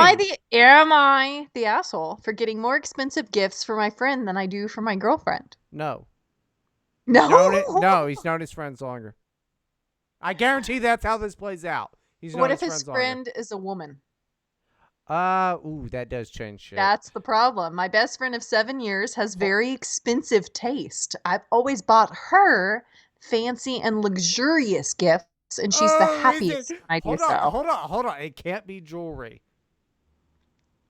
I the asshole for getting more expensive gifts for my friend than I do for my girlfriend? No. No. No, he's known his friends longer. I guarantee that's how this plays out. He's known What if his his friends longer. friend is a woman? Ooh, that does change shit. That's the problem. My best friend of 7 years has very expensive taste. I've always bought her fancy and luxurious gifts, and she's the Oh, is it? happiest when I do Hold on, so. hold on, hold on. It can't be jewelry.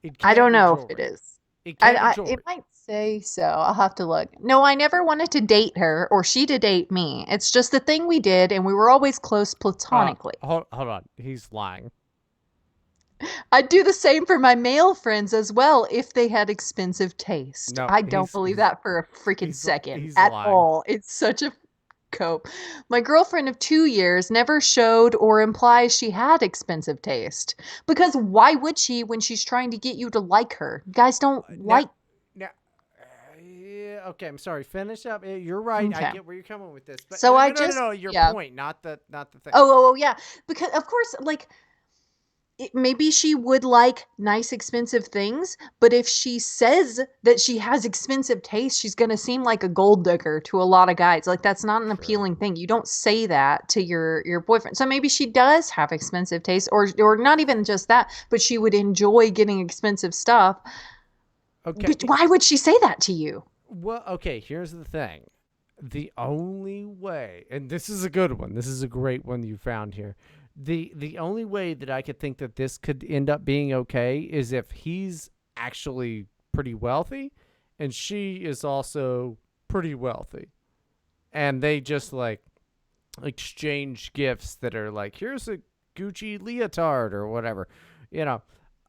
It I can't don't be know if it jewelry. is. It can't be It jewelry. might say so. I'll have to look. No, I never wanted to date her or she to date me. It's just the thing we did, and we were always close platonically. Hold on. He's lying. I'd do the same for my male friends as well if they had expensive taste. No, I don't believe that for a freaking second he's at lying. all. It's such a cope. My girlfriend of 2 years never showed or implies she had expensive taste. Because why would she when she's trying to get you to like her? Guys don't Now, like. now, yeah, okay. I'm sorry. Finish up. You're right. I Okay. get where you're coming with this, but So no, I no, no, no, just, no. Your yeah. point, not the thing. Oh, yeah. Because, of course, like, maybe she would like nice expensive things, but if she says that she has expensive taste, she's going to seem like a gold digger to a lot of guys. Like that's not an True. appealing thing. You don't say that to your boyfriend. So maybe she does have expensive taste, or not even just that, but she would enjoy getting expensive stuff. Okay. But why would she say that to you? Well, okay. Here's the thing. The only way, and this is a good one. This is a great one you found here. The only way that I could think that this could end up being okay is if he's actually pretty wealthy and she is also pretty wealthy. And they just like exchange gifts that are like, here's a Gucci leotard or whatever. You know,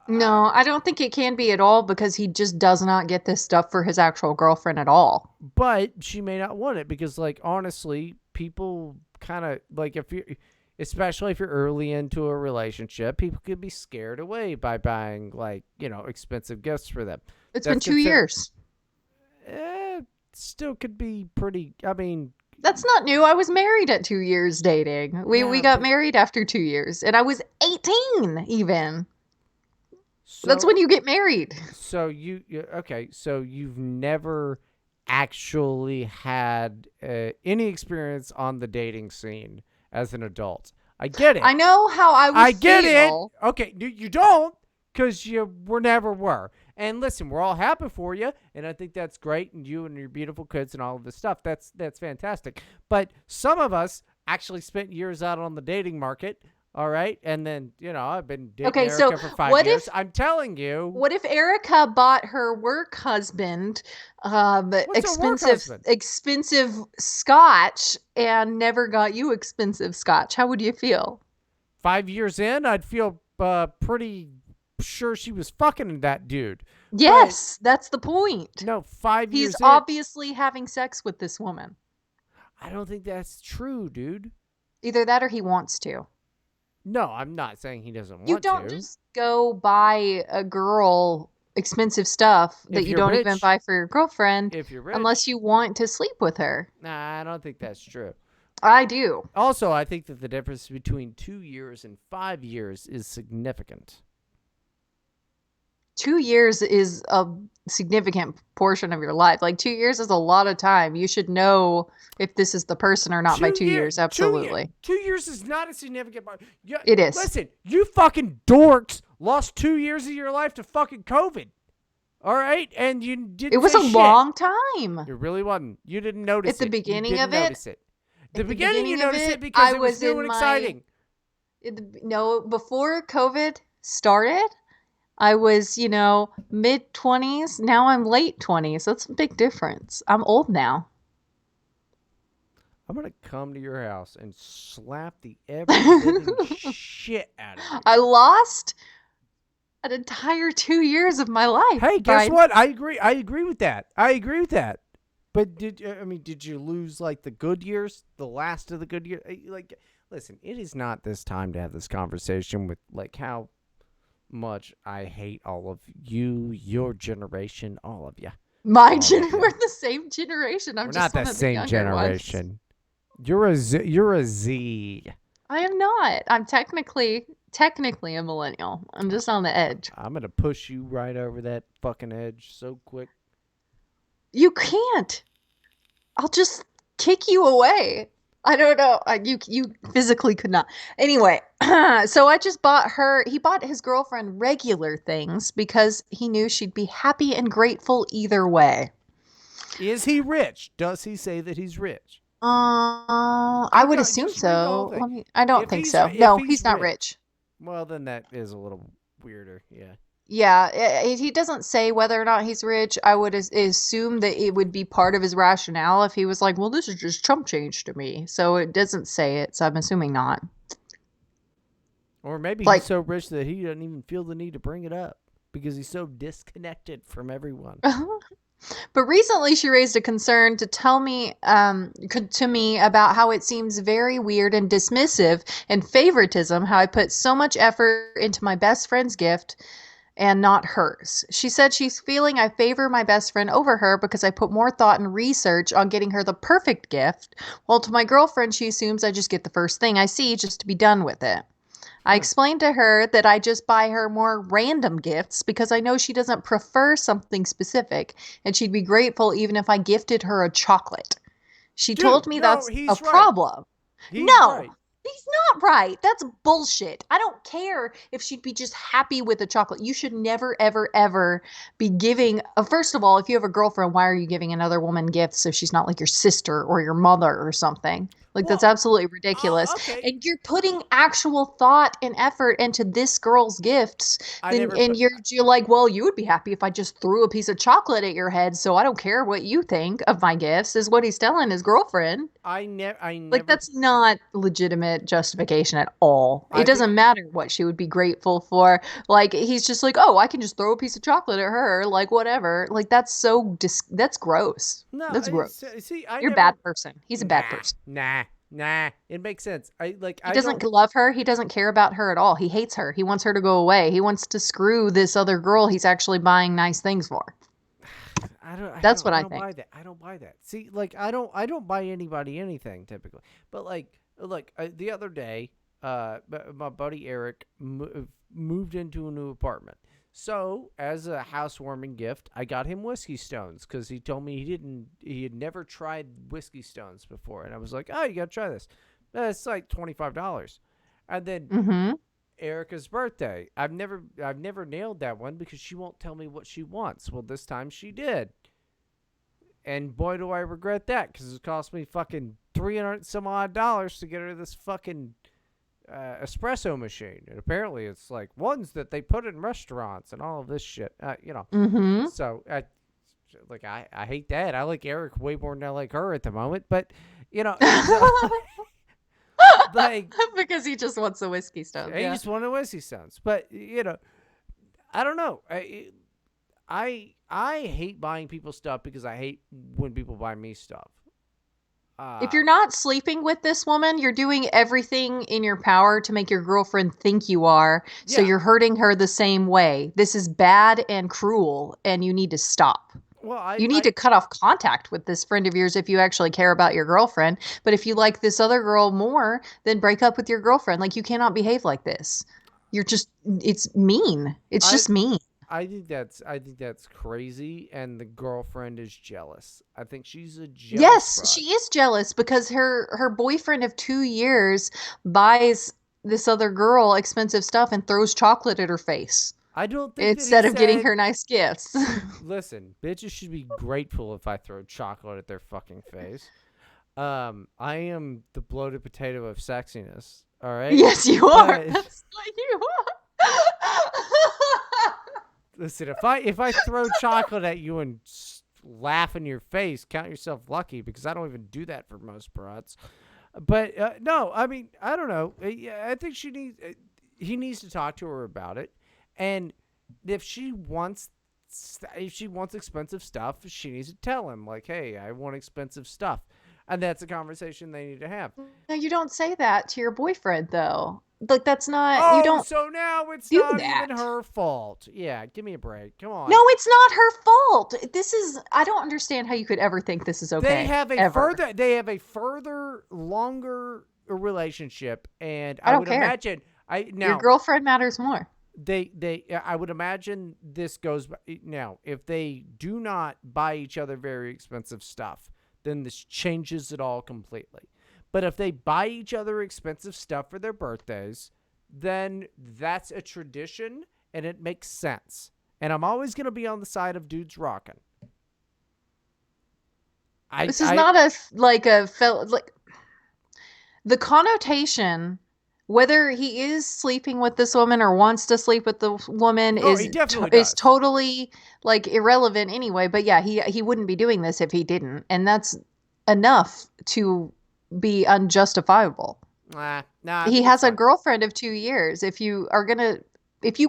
No, I don't think it can be at all because he just does not get this stuff for his actual girlfriend at all. but she may not want it because like honestly, people kind of like if you especially if you're early into a relationship, people could be scared away by buying like, expensive gifts for them. It's been That's the two thing. years. Still could be pretty, I mean, That's not new. I was married at 2 years dating. We yeah, got but married after 2 years, and I was 18 even. That's when so you get married. okay, so you've never actually had any experience on the dating scene as an adult. I get it. I know how I would I get it. feel. Okay, you don't because you were never were. And listen, we're all happy for you, and I think that's great, and you and your beautiful kids and all of this stuff. That's fantastic. But some of us actually spent years out on the dating market. All right, and then I've been dating Okay, so Erica for 5 what years. if I'm telling you, what if Erica bought her work husband what's her work husband? expensive scotch and never got you expensive scotch? How would you feel? 5 years in, I'd feel pretty sure she was fucking that dude. But Yes, that's the point. no, 5 He's years in, obviously having sex with this woman. I don't think that's true, dude. Either that or he wants to. No, I'm not saying he doesn't You want don't to. just go buy a girl expensive stuff that If you you're don't even rich, buy for your girlfriend if you're unless rich, you want to sleep with her. nah, I don't think that's true. I do. Also, I think that the difference between 2 years and 5 years is significant. 2 years is a significant portion of your life. Like 2 years is a lot of time. You should know if this is the person or not by 2 years. Absolutely. 2 years is not a significant part. Yeah, It is. listen, you fucking dorks lost 2 years of your life to fucking COVID. All right, and you didn't. It was say a shit. long time. It really wasn't. You didn't notice At the it. beginning you didn't of it, notice it. The At the beginning, you beginning of noticed it it, because I it was was new in and my exciting. no, before COVID started, I was, mid 20s. Now I'm late 20s. That's a big difference. I'm old now. I'm gonna come to your house and slap the ever living shit out of you. I lost an entire 2 years of my life. Hey, guess Bryden. what? I agree. I agree with that. But did you lose like the good years, the last of the good years? Like, listen, it is not this time to have this conversation with like how much I hate all of you, your generation, all of you. We're you. the same generation. I'm We're just not one the of the same younger ones. generation. You're a Z. You're a Z. I am not. I'm technically a millennial. I'm just on the edge. I'm gonna push you right over that fucking edge so quick. You can't. I'll just kick you away. I don't know. You physically could not. Anyway, so I just bought her. He bought his girlfriend regular things because he knew she'd be happy and grateful either way. Is he rich? Does he say that he's rich? I I would don't assume just read the whole so. thing. Let me. I don't think so. If No, he's he's not rich, rich. well then that is a little weirder. Yeah. Yeah, he doesn't say whether or not he's rich. I would assume that it would be part of his rationale if he was like, "Well, this is just chump change to me." So it doesn't say it, so I'm assuming not. Or maybe he's Like, so rich that he doesn't even feel the need to bring it up because he's so disconnected from everyone. but recently she raised a concern to tell me, to me about how it seems very weird and dismissive and favoritism how I put so much effort into my best friend's gift and not hers. She said she's feeling I favor my best friend over her because I put more thought and research on getting her the perfect gift, while to my girlfriend, she assumes I just get the first thing I see just to be done with it. I Huh. explained to her that I just buy her more random gifts because I know she doesn't prefer something specific, and she'd be grateful even if I gifted her a chocolate. She told Dude, me no, that's a he's right. problem. He's No, right. he's not right. That's bullshit. I don't care if she'd be just happy with the chocolate. You should never, ever, ever be giving. First of all, if you have a girlfriend, why are you giving another woman gifts if she's not like your sister or your mother or something? Like, that's Well, absolutely ridiculous. okay. And you're putting actual thought and effort into this girl's gifts, I then never and put. you're like, well, you would be happy if I just threw a piece of chocolate at your head, so I don't care what you think of my gifts, is what he's telling his girlfriend. I Like, never. that's not legitimate justification at all. It I think doesn't matter what she would be grateful for. Like, he's just like, oh, I can just throw a piece of chocolate at her, like whatever. Like, that's gross. no. That's gross. See, I You're a bad never. person. He's a bad Nah, person. nah. It makes sense. I like. He I don't. doesn't love her. He doesn't care about her at all. He hates her. He wants her to go away. He wants to screw this other girl he's actually buying nice things for. That's what I I don't buy think. that. I don't buy that. See, like I don't buy anybody anything typically. But like look, the other day, my buddy Eric moved into a new apartment. So, as a housewarming gift, I got him whiskey stones cuz he told me he had never tried whiskey stones before, and I was like, "Oh, you got to try this." It's like $25. And then Mm-hmm. Erica's birthday. I've never nailed that one because she won't tell me what she wants. Well, this time she did. And boy, do I regret that because it cost me fucking 300 some odd dollars to get her this fucking espresso machine. And apparently it's like ones that they put in restaurants and all of this shit. Mm-hmm. So, like, I hate that. I like Eric way more than I like her at the moment. But, so, like, Because he just wants the whiskey stones. I Yeah. just want to whiskey stones. But, I don't know. I hate buying people stuff because I hate when people buy me stuff. If Uh you're not sleeping with this woman, you're doing everything in your power to make your girlfriend think you are, so yeah. you're hurting her the same way. This is bad and cruel, and you need to stop. Well, You need I to cut off contact with this friend of yours if you actually care about your girlfriend. But if you like this other girl more, then break up with your girlfriend. Like, you cannot behave like this. You're just, it's mean. It's I just mean. I think that's crazy, and the girlfriend is jealous. I think she's a jealous Yes, broad. she is jealous because her boyfriend of 2 years buys this other girl expensive stuff and throws chocolate at her face I don't think that he instead of getting said. her nice gifts. Listen, bitches should be grateful if I throw chocolate at their fucking face. I am the bloated potato of sexiness. All right, Yes, you are. but That's what you listen, if I throw chocolate at you and laugh in your face, count yourself lucky because I don't even do that for most broads. But no, I mean I don't know. Yeah, I think he needs to talk to her about it, and if she wants if she wants expensive stuff, she needs to tell him like, hey, I want expensive stuff, and that's a conversation they need to have. are. No, you don't say that to your boyfriend though. Like, that's not, you Oh, don't so now it's do not even that. her fault. Yeah, give me a break. Come No, on. it's not her fault. This is, I don't understand how you could ever think this is okay. Ever. They have a further longer relationship, and I I don't would care. imagine Your now girlfriend matters more. I would imagine this goes now if they do not buy each other very expensive stuff, then this changes it all completely. But if they buy each other expensive stuff for their birthdays, then that's a tradition and it makes sense. And I'm always going to be on the side of dudes rocking. This is not like the connotation, whether he is sleeping with this woman or wants to sleep with the woman he definitely does. is totally like irrelevant anyway. But yeah, he wouldn't be doing this if he didn't, and that's enough to be unjustifiable. He has a girlfriend of 2 years. If you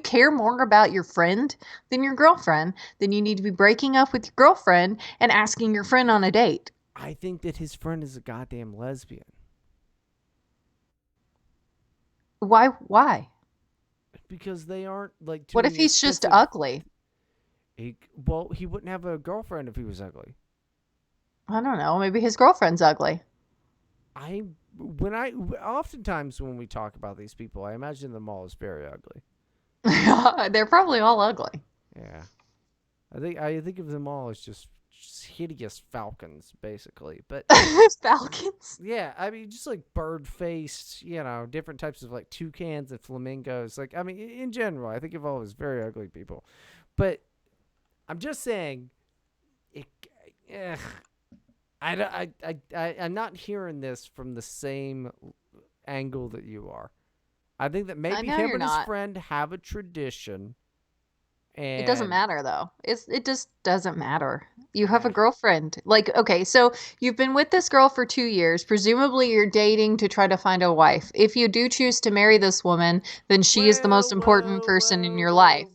care more about your friend than your girlfriend, then you need to be breaking up with your girlfriend and asking your friend on a date. I think that his friend is a goddamn lesbian. Why? Because they aren't like. What if he's just ugly? He wouldn't have a girlfriend if he was ugly. I don't know. Maybe his girlfriend's ugly. Oftentimes when we talk about these people, I imagine them all as very ugly. They're probably all ugly. Yeah, I think of them all as just hideous falcons, basically. But falcons. Yeah, I mean, just like bird-faced, different types of like toucans and flamingos. Like, I mean, in general, I think of all as very ugly people. But I'm just saying, I'm not hearing this from the same angle that you are. I think that maybe him and his friend have a tradition. And it doesn't matter, though. It just doesn't matter. You have a girlfriend. Like, okay, so you've been with this girl for 2 years. Presumably, you're dating to try to find a wife. If you do choose to marry this woman, then she is the most important person in your life.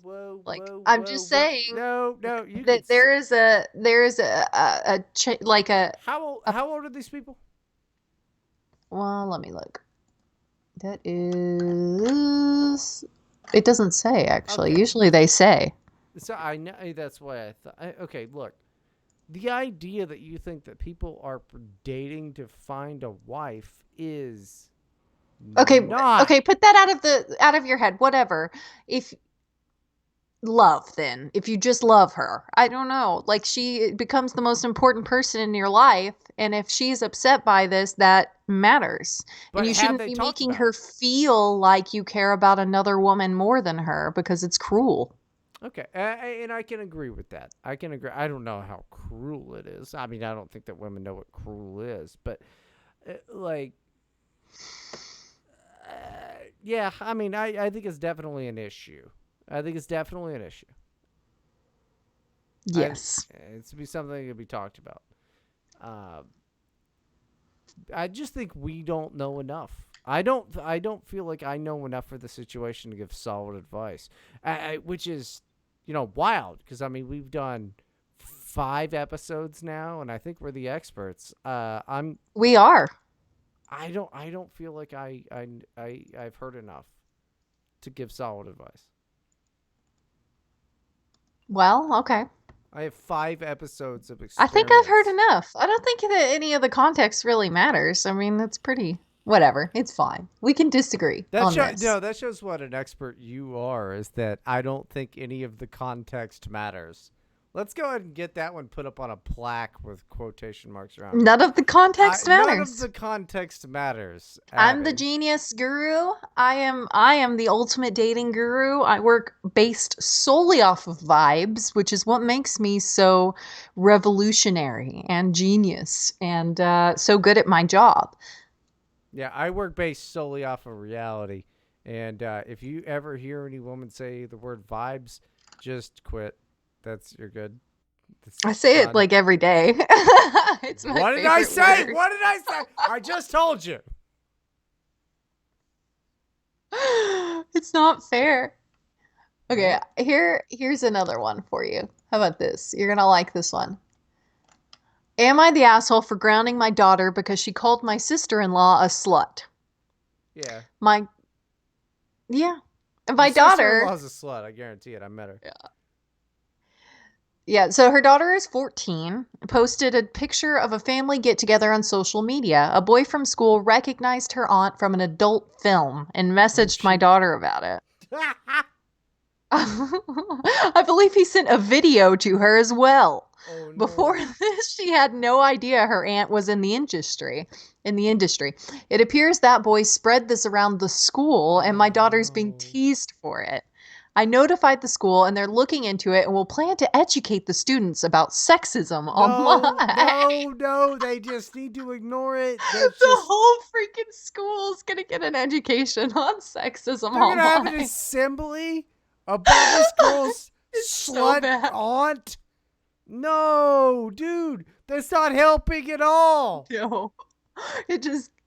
I'm just saying. No, that there is How old are these people? Well, let me look. That is. It doesn't say, actually. Okay. Usually they say. So I know that's why I thought. Okay, look. The idea that you think that people are dating to find a wife is okay. Not. Okay, put that out of your head. Whatever. If you just love her, I don't know. Like, she becomes the most important person in your life, and if she's upset by this, that matters. But and you shouldn't be making her feel like you care about another woman more than her, because it's cruel. Okay, and I can agree with that. I can agree. I don't know how cruel it is. I mean, I don't think that women know what cruel is, but yeah. I mean, I think it's definitely an issue. Yes. It's to be something that could be talked about. I just think we don't know enough. I don't feel like I know enough for the situation to give solid advice. Which is, wild, because I mean, we've done 5 episodes now, and I think we're the experts. We are. I don't feel like I've heard enough to give solid advice. Well, okay. I have 5 episodes of experience. I think I've heard enough. I don't think that any of the context really matters. I mean, that's pretty... Whatever. It's fine. We can disagree on this. No, that shows what an expert you are, is that I don't think any of the context matters. Let's go ahead and get that one put up on a plaque with quotation marks around it. None of the context matters. None of the context matters. Abby. I'm the genius guru. I am the ultimate dating guru. I work based solely off of vibes, which is what makes me so revolutionary and genius and so good at my job. Yeah, I work based solely off of reality. And if you ever hear any woman say the word vibes, just quit. You're good. I say it like every day. It's my What did I say? word. What did I say? I just told you. It's not fair. Okay, here's another one for you. How about this? You're gonna like this one. Am I the asshole for grounding my daughter because she called my sister-in-law a slut? Yeah. My daughter. Sister-in-law's a slut. I guarantee it. I met her. Yeah. Yeah, so her daughter is 14, posted a picture of a family get-together on social media. A boy from school recognized her aunt from an adult film and messaged my daughter about it. I believe he sent a video to her as well. Oh Before no. this, she had no idea her aunt was in the industry. It appears that boy spread this around the school, and my Oh daughter's being no. teased for it. I notified the school, and they're looking into it and will plan to educate the students about sexism No, online. no, no. They just need to ignore it. That's The just whole freaking school's gonna get an education on sexism they're gonna have an online. assembly about this girl's It's so slut bad. aunt. No, dude, that's not helping at all. No.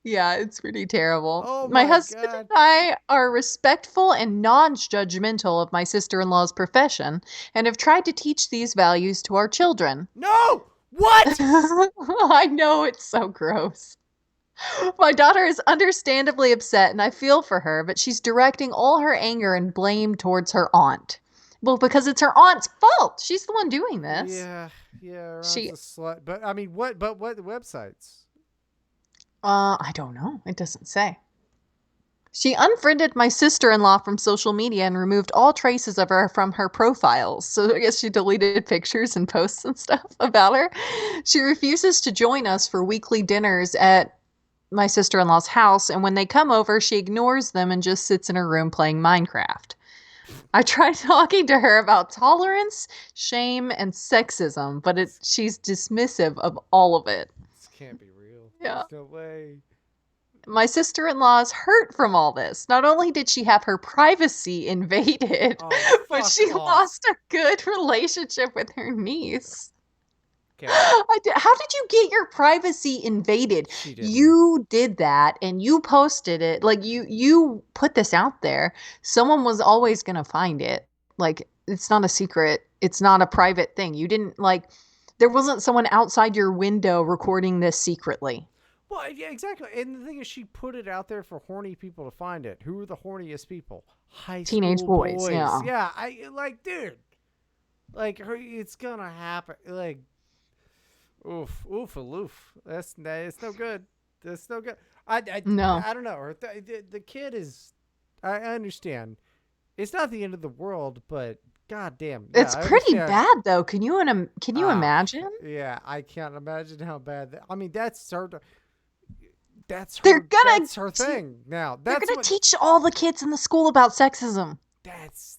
Yeah, it's pretty terrible. Oh My my husband and god. I are respectful and non-judgmental of my sister-in-law's profession and have tried to teach these values to our children. No! What? I know it's so gross. My daughter is understandably upset and I feel for her, but she's directing all her anger and blame towards her aunt. Well, because it's her aunt's fault. She's the one doing this. Yeah, yeah, her aunt's She a slut. But I mean, what? But what websites? I don't know. It doesn't say. She unfriended my sister-in-law from social media and removed all traces of her from her profiles. So I guess she deleted pictures and posts and stuff about her. She refuses to join us for weekly dinners at my sister-in-law's house, and when they come over, she ignores them and just sits in her room playing Minecraft. I tried talking to her about tolerance, shame, and sexism, but she's dismissive of all of it. This can't be real. Yeah. There's no way. My sister-in-law is hurt from all this. Not only did she have her privacy invaded, Oh, but fuck she off. lost a good relationship with her niece. Okay, How did you get your privacy invaded? she didn't. You did that and you posted it. Like you put this out there. Someone was always going to find it. Like it's not a secret. It's not a private thing. You didn't like there wasn't someone outside your window recording this secretly. Well, yeah, exactly. And the thing is, she put it out there for horny people to find it. Who are the horniest people? High Teenage school boys, yeah. Yeah, I like, dude. Like, it's gonna happen. Like, oof, oof, aloof. It's no good. That's no good. No. I don't know. The kid is. I understand. It's not the end of the world, but goddamn, yeah, It's I pretty understand. bad though. Can you Ah, imagine? yeah, I can't imagine how bad. I mean, that's her. That's They're her. gonna That's her thing. Now, they're that's gonna what. teach all the kids in the school about sexism. That's.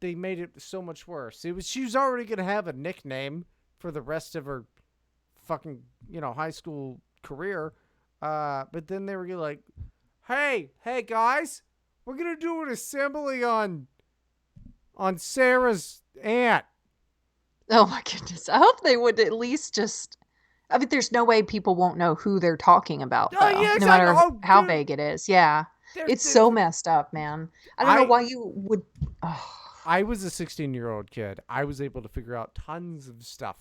They made it so much worse. It was. She was already gonna have a nickname for the rest of her fucking high school career. But then they were gonna like, hey guys, we're gonna do an assembly on Sarah's aunt. Oh my goodness. I hope they would at least just I mean there's no way people won't know who they're talking about Oh though, yeah, no exactly. matter Oh, how dude, vague it is. Yeah. there's, It's there's so messed up, man. I don't know I why you would oh. I was a 16-year-old kid. I was able to figure out tons of stuff.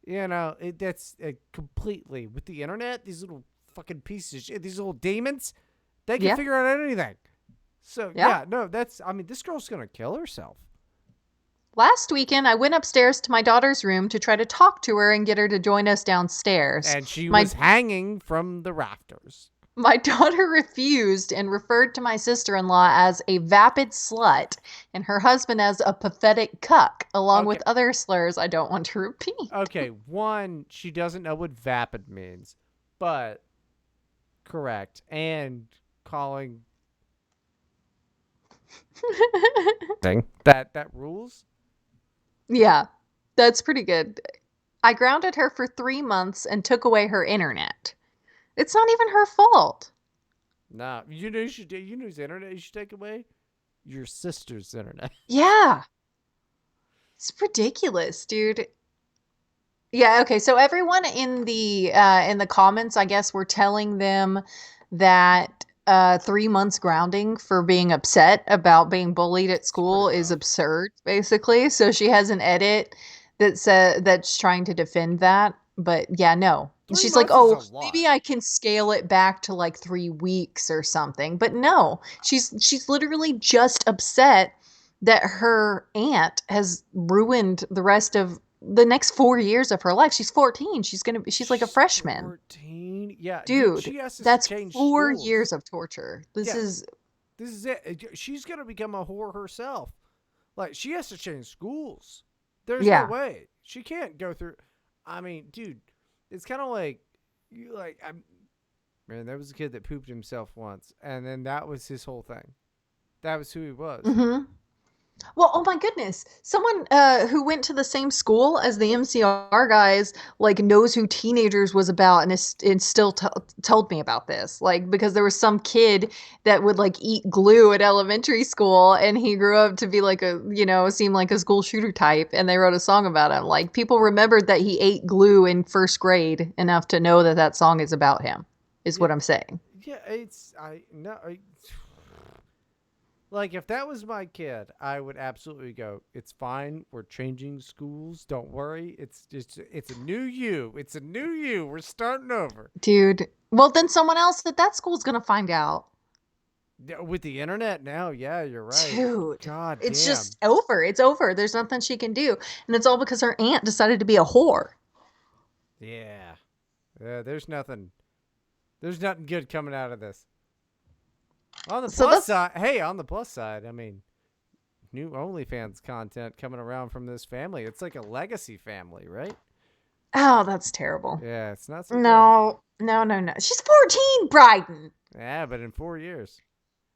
That's completely with the internet. These little fucking pieces of shit, these little demons, they can Yeah. figure out anything. So Yeah. no, that's. I mean, this girl's gonna kill herself. Last weekend I went upstairs to my daughter's room to try to talk to her and get her to join us downstairs. And she My was hanging from the rafters. My daughter refused and referred to my sister-in-law as a vapid slut and her husband as a pathetic cuck, along Okay. with other slurs I don't want to repeat. Okay, one, she doesn't know what vapid means, but correct. And calling that rules. Yeah, that's pretty good. I grounded her for 3 months and took away her internet. It's not even her fault. Nah, you know whose internet you should take away? Your sister's internet. Yeah, it's ridiculous, dude. Yeah, okay. So everyone in the comments, I guess, were telling them that 3 months grounding for being upset about being bullied at It's school pretty is rough. absurd, basically. So she has an edit that's trying to defend that. But yeah, no. 3 She's like, months is oh, a lot. maybe I can scale it back to like 3 weeks or something. But no, she's literally just upset that her aunt has ruined the rest of the next 4 years of her life. She's 14. She's like a She's freshman. 14. Yeah, dude, Dude, she has to that's change 4 years schools. of torture. This Yeah, is this is it. She's gonna become a whore herself. Like she has to change schools. There's no yeah. way she can't go through. I mean, dude, it's kind of like you like I'm. Man, there was a kid that pooped himself once, and then that was his whole thing. That was who he was. Mm-hmm. Well, oh my goodness. Someone who went to the same school as the MCR guys, like, knows who Teenagers was about and still told me about this. Like, because there was some kid that would, like, eat glue at elementary school, and he grew up to be like seem like a school shooter type, and they wrote a song about him. Like, people remembered that he ate glue in first grade enough to know that that song is about him, is Yeah, what I'm saying. yeah. It's I no. Like, if that was my kid, I would absolutely go, it's fine. We're changing schools. Don't worry. It's a new you. It's a new you. We're starting over. Dude. Well, then someone else at that school's going to find out. Yeah, with the internet now, yeah, you're right. Dude, God it's damn. just over. It's over. There's nothing she can do. And it's all because her aunt decided to be a whore. Yeah. Yeah, there's nothing good coming out of this. On the So plus that's, side, hey, on the plus side, I mean, new OnlyFans content coming around from this family. It's like a legacy family, right? oh, that's terrible. Yeah, it's not so good. No, no, no, no. She's 14, Bryden. Yeah, but in 4 years.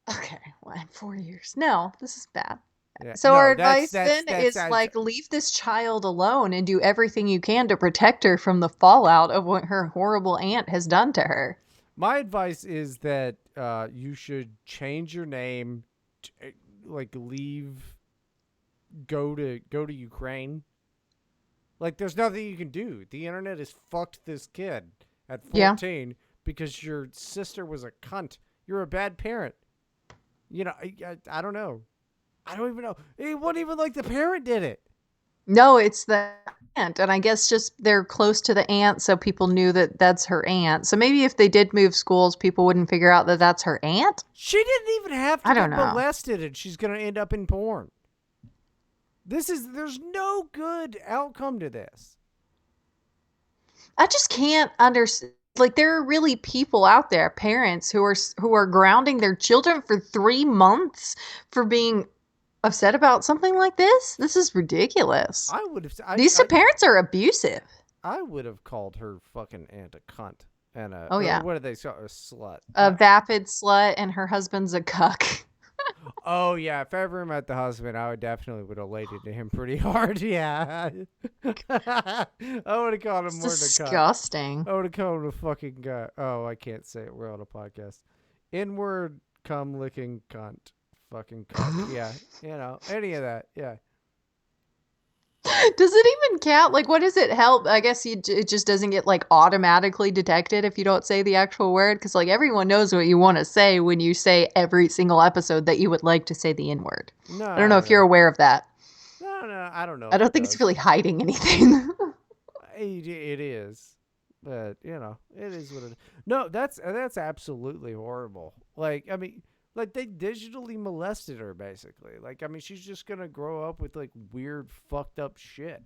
Okay, well, in 4 years. No, this is bad. Yeah, So our no, advice then is, like, leave this child alone and do everything you can to protect her from the fallout of what her horrible aunt has done to her. my advice is that you should change your name, like leave, go to Ukraine. Like, there's nothing you can do. The internet has fucked this kid at Yeah. 14 because your sister was a cunt. You're a bad parent. I don't know. I don't even know. It wasn't even like the parent did it. No, it's the aunt, and I guess just they're close to the aunt, so people knew that that's her aunt. So maybe if they did move schools, people wouldn't figure out that that's her aunt. She didn't even have I to don't get know. molested, and she's gonna end up in porn. There's no good outcome to this. I just can't understand. Like, there are really people out there, parents who are grounding their children for 3 months for being upset about something like this. This is ridiculous. I would have. These parents are abusive. I would have called her fucking aunt a cunt and Oh yeah, what do they call a slut? a vapid slut, and her husband's a cuck. Oh yeah, if I ever met the husband, I would definitely would have laid into him pretty hard. Yeah, I would have called him It's more than a cunt. disgusting. I would have called him a fucking guy. Oh, I can't say it. We're on a podcast. Inward cum licking cunt. Fucking cunt. Yeah, any of that. Yeah. Does it even count? Like, what does it help? I guess it just doesn't get, like, automatically detected if you don't say the actual word. Because, like, everyone knows what you want to say when you say every single episode that you would like to say the N word. No, I don't know if you're aware of that. No, I don't know. I don't think it's really hiding anything. It is, but it is what it is. No, that's absolutely horrible. Like, I mean, like, they digitally molested her, basically. Like, I mean, she's just gonna grow up with, like, weird, fucked up shit.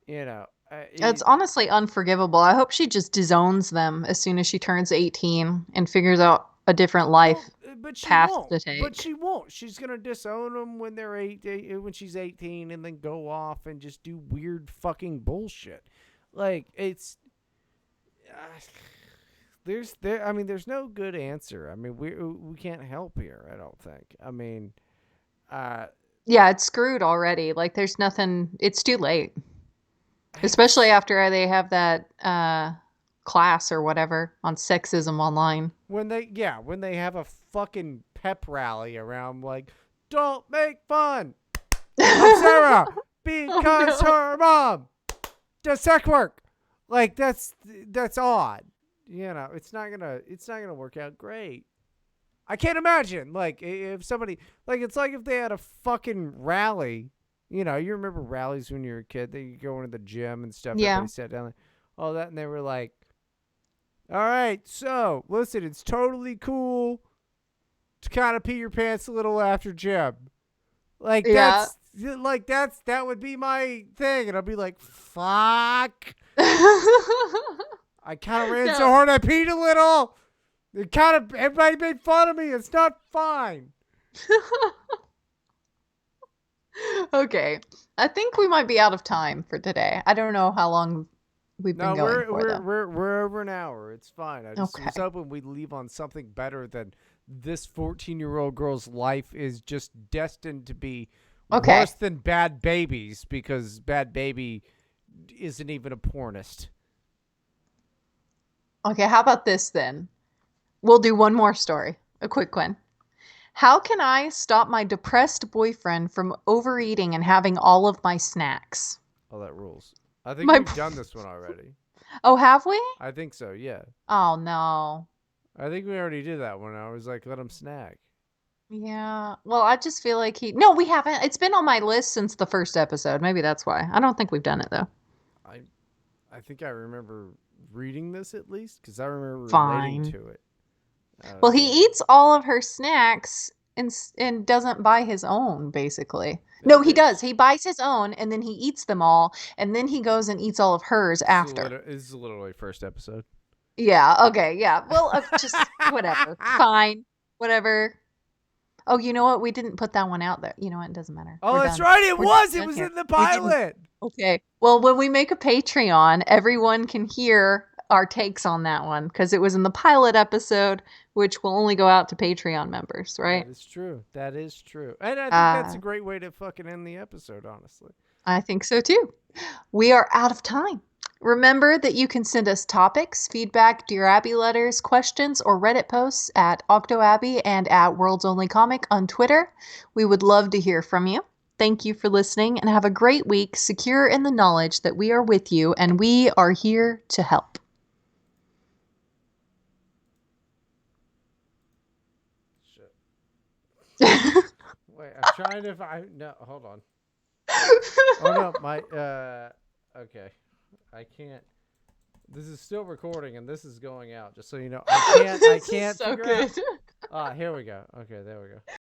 It's honestly unforgivable. I hope she just disowns them as soon as she turns 18 and figures out a different life but she path won't. to take. But she won't. She's gonna disown them when they're when she's 18, and then go off and just do weird fucking bullshit. Like, it's. I mean, there's no good answer. I mean, we can't help here, I don't think. I mean, yeah, it's screwed already. Like, there's nothing. It's too late. Especially after they have that class or whatever on sexism online. when they have a fucking pep rally around, like, don't make fun of Sarah because her mom does sex work. Like, that's odd. It's not gonna work out great. I can't imagine, like, if somebody, like, it's like if they had a fucking rally. You remember rallies when you were a kid, that you go into the gym and stuff. Yeah. Everybody sat down, like, all that, and they were like, all right, so listen, it's totally cool to kind of pee your pants a little after gym. Like, Yeah. that would be my thing, and I'd be like, fuck. I kind of ran so hard I peed a little. Everybody made fun of me. It's not fine. Okay. I think we might be out of time for today. I don't know how long we've been No, going we're for, we're though. we're we're over an hour. It's fine. I just was Okay. hoping we'd leave on something better than this 14-year-old girl's life is just destined to be Okay. worse than Bad Babies because Bad Baby isn't even a pornist. Okay, how about this then? We'll do one more story, a quick one. How can I stop my depressed boyfriend from overeating and having all of my snacks? Oh, that rules. I think My we've done this one already. Oh, have we? I think so. Yeah. Oh no. I think we already did that one. I was like, let him snack. Yeah. Well, I just feel like No, we haven't. It's been on my list since the first episode. Maybe that's why. I don't think we've done it though. I I think I remember reading this at least because I remember relating Fine. to it. I Well, was he like, eats all of her snacks and doesn't buy his own, basically. No, he okay. does. He buys his own and then he eats them all and then he goes and eats all of hers after. This is literally first episode. Yeah, okay, yeah. Well, just whatever. Fine. Whatever. Oh, you know what? We didn't put that one out there. You know what? It doesn't matter. Oh, We're that's done. right. It We're was. It done was here. in the We didn't. pilot. Okay. Well, when we make a Patreon, everyone can hear our takes on that one because it was in the pilot episode, which will only go out to Patreon members, That right? is true. That is true. And I think that's a Uh, great way to fucking end the episode, honestly. I think so too. We are out of time. Remember that you can send us topics, feedback, Dear Abby letters, questions, or Reddit posts at OctoAbby and at World's Only Comic on Twitter. We would love to hear from you. Thank you for listening and have a great week, secure in the knowledge that we are with you and we are here to help. Shit. Wait, I'm trying to find. No, hold on. Oh no, my. Okay, I can't. This is still recording and this is going out. Just so you know, I can't. I This is can't so figure out. good. Ah, here we go. Okay, there we go.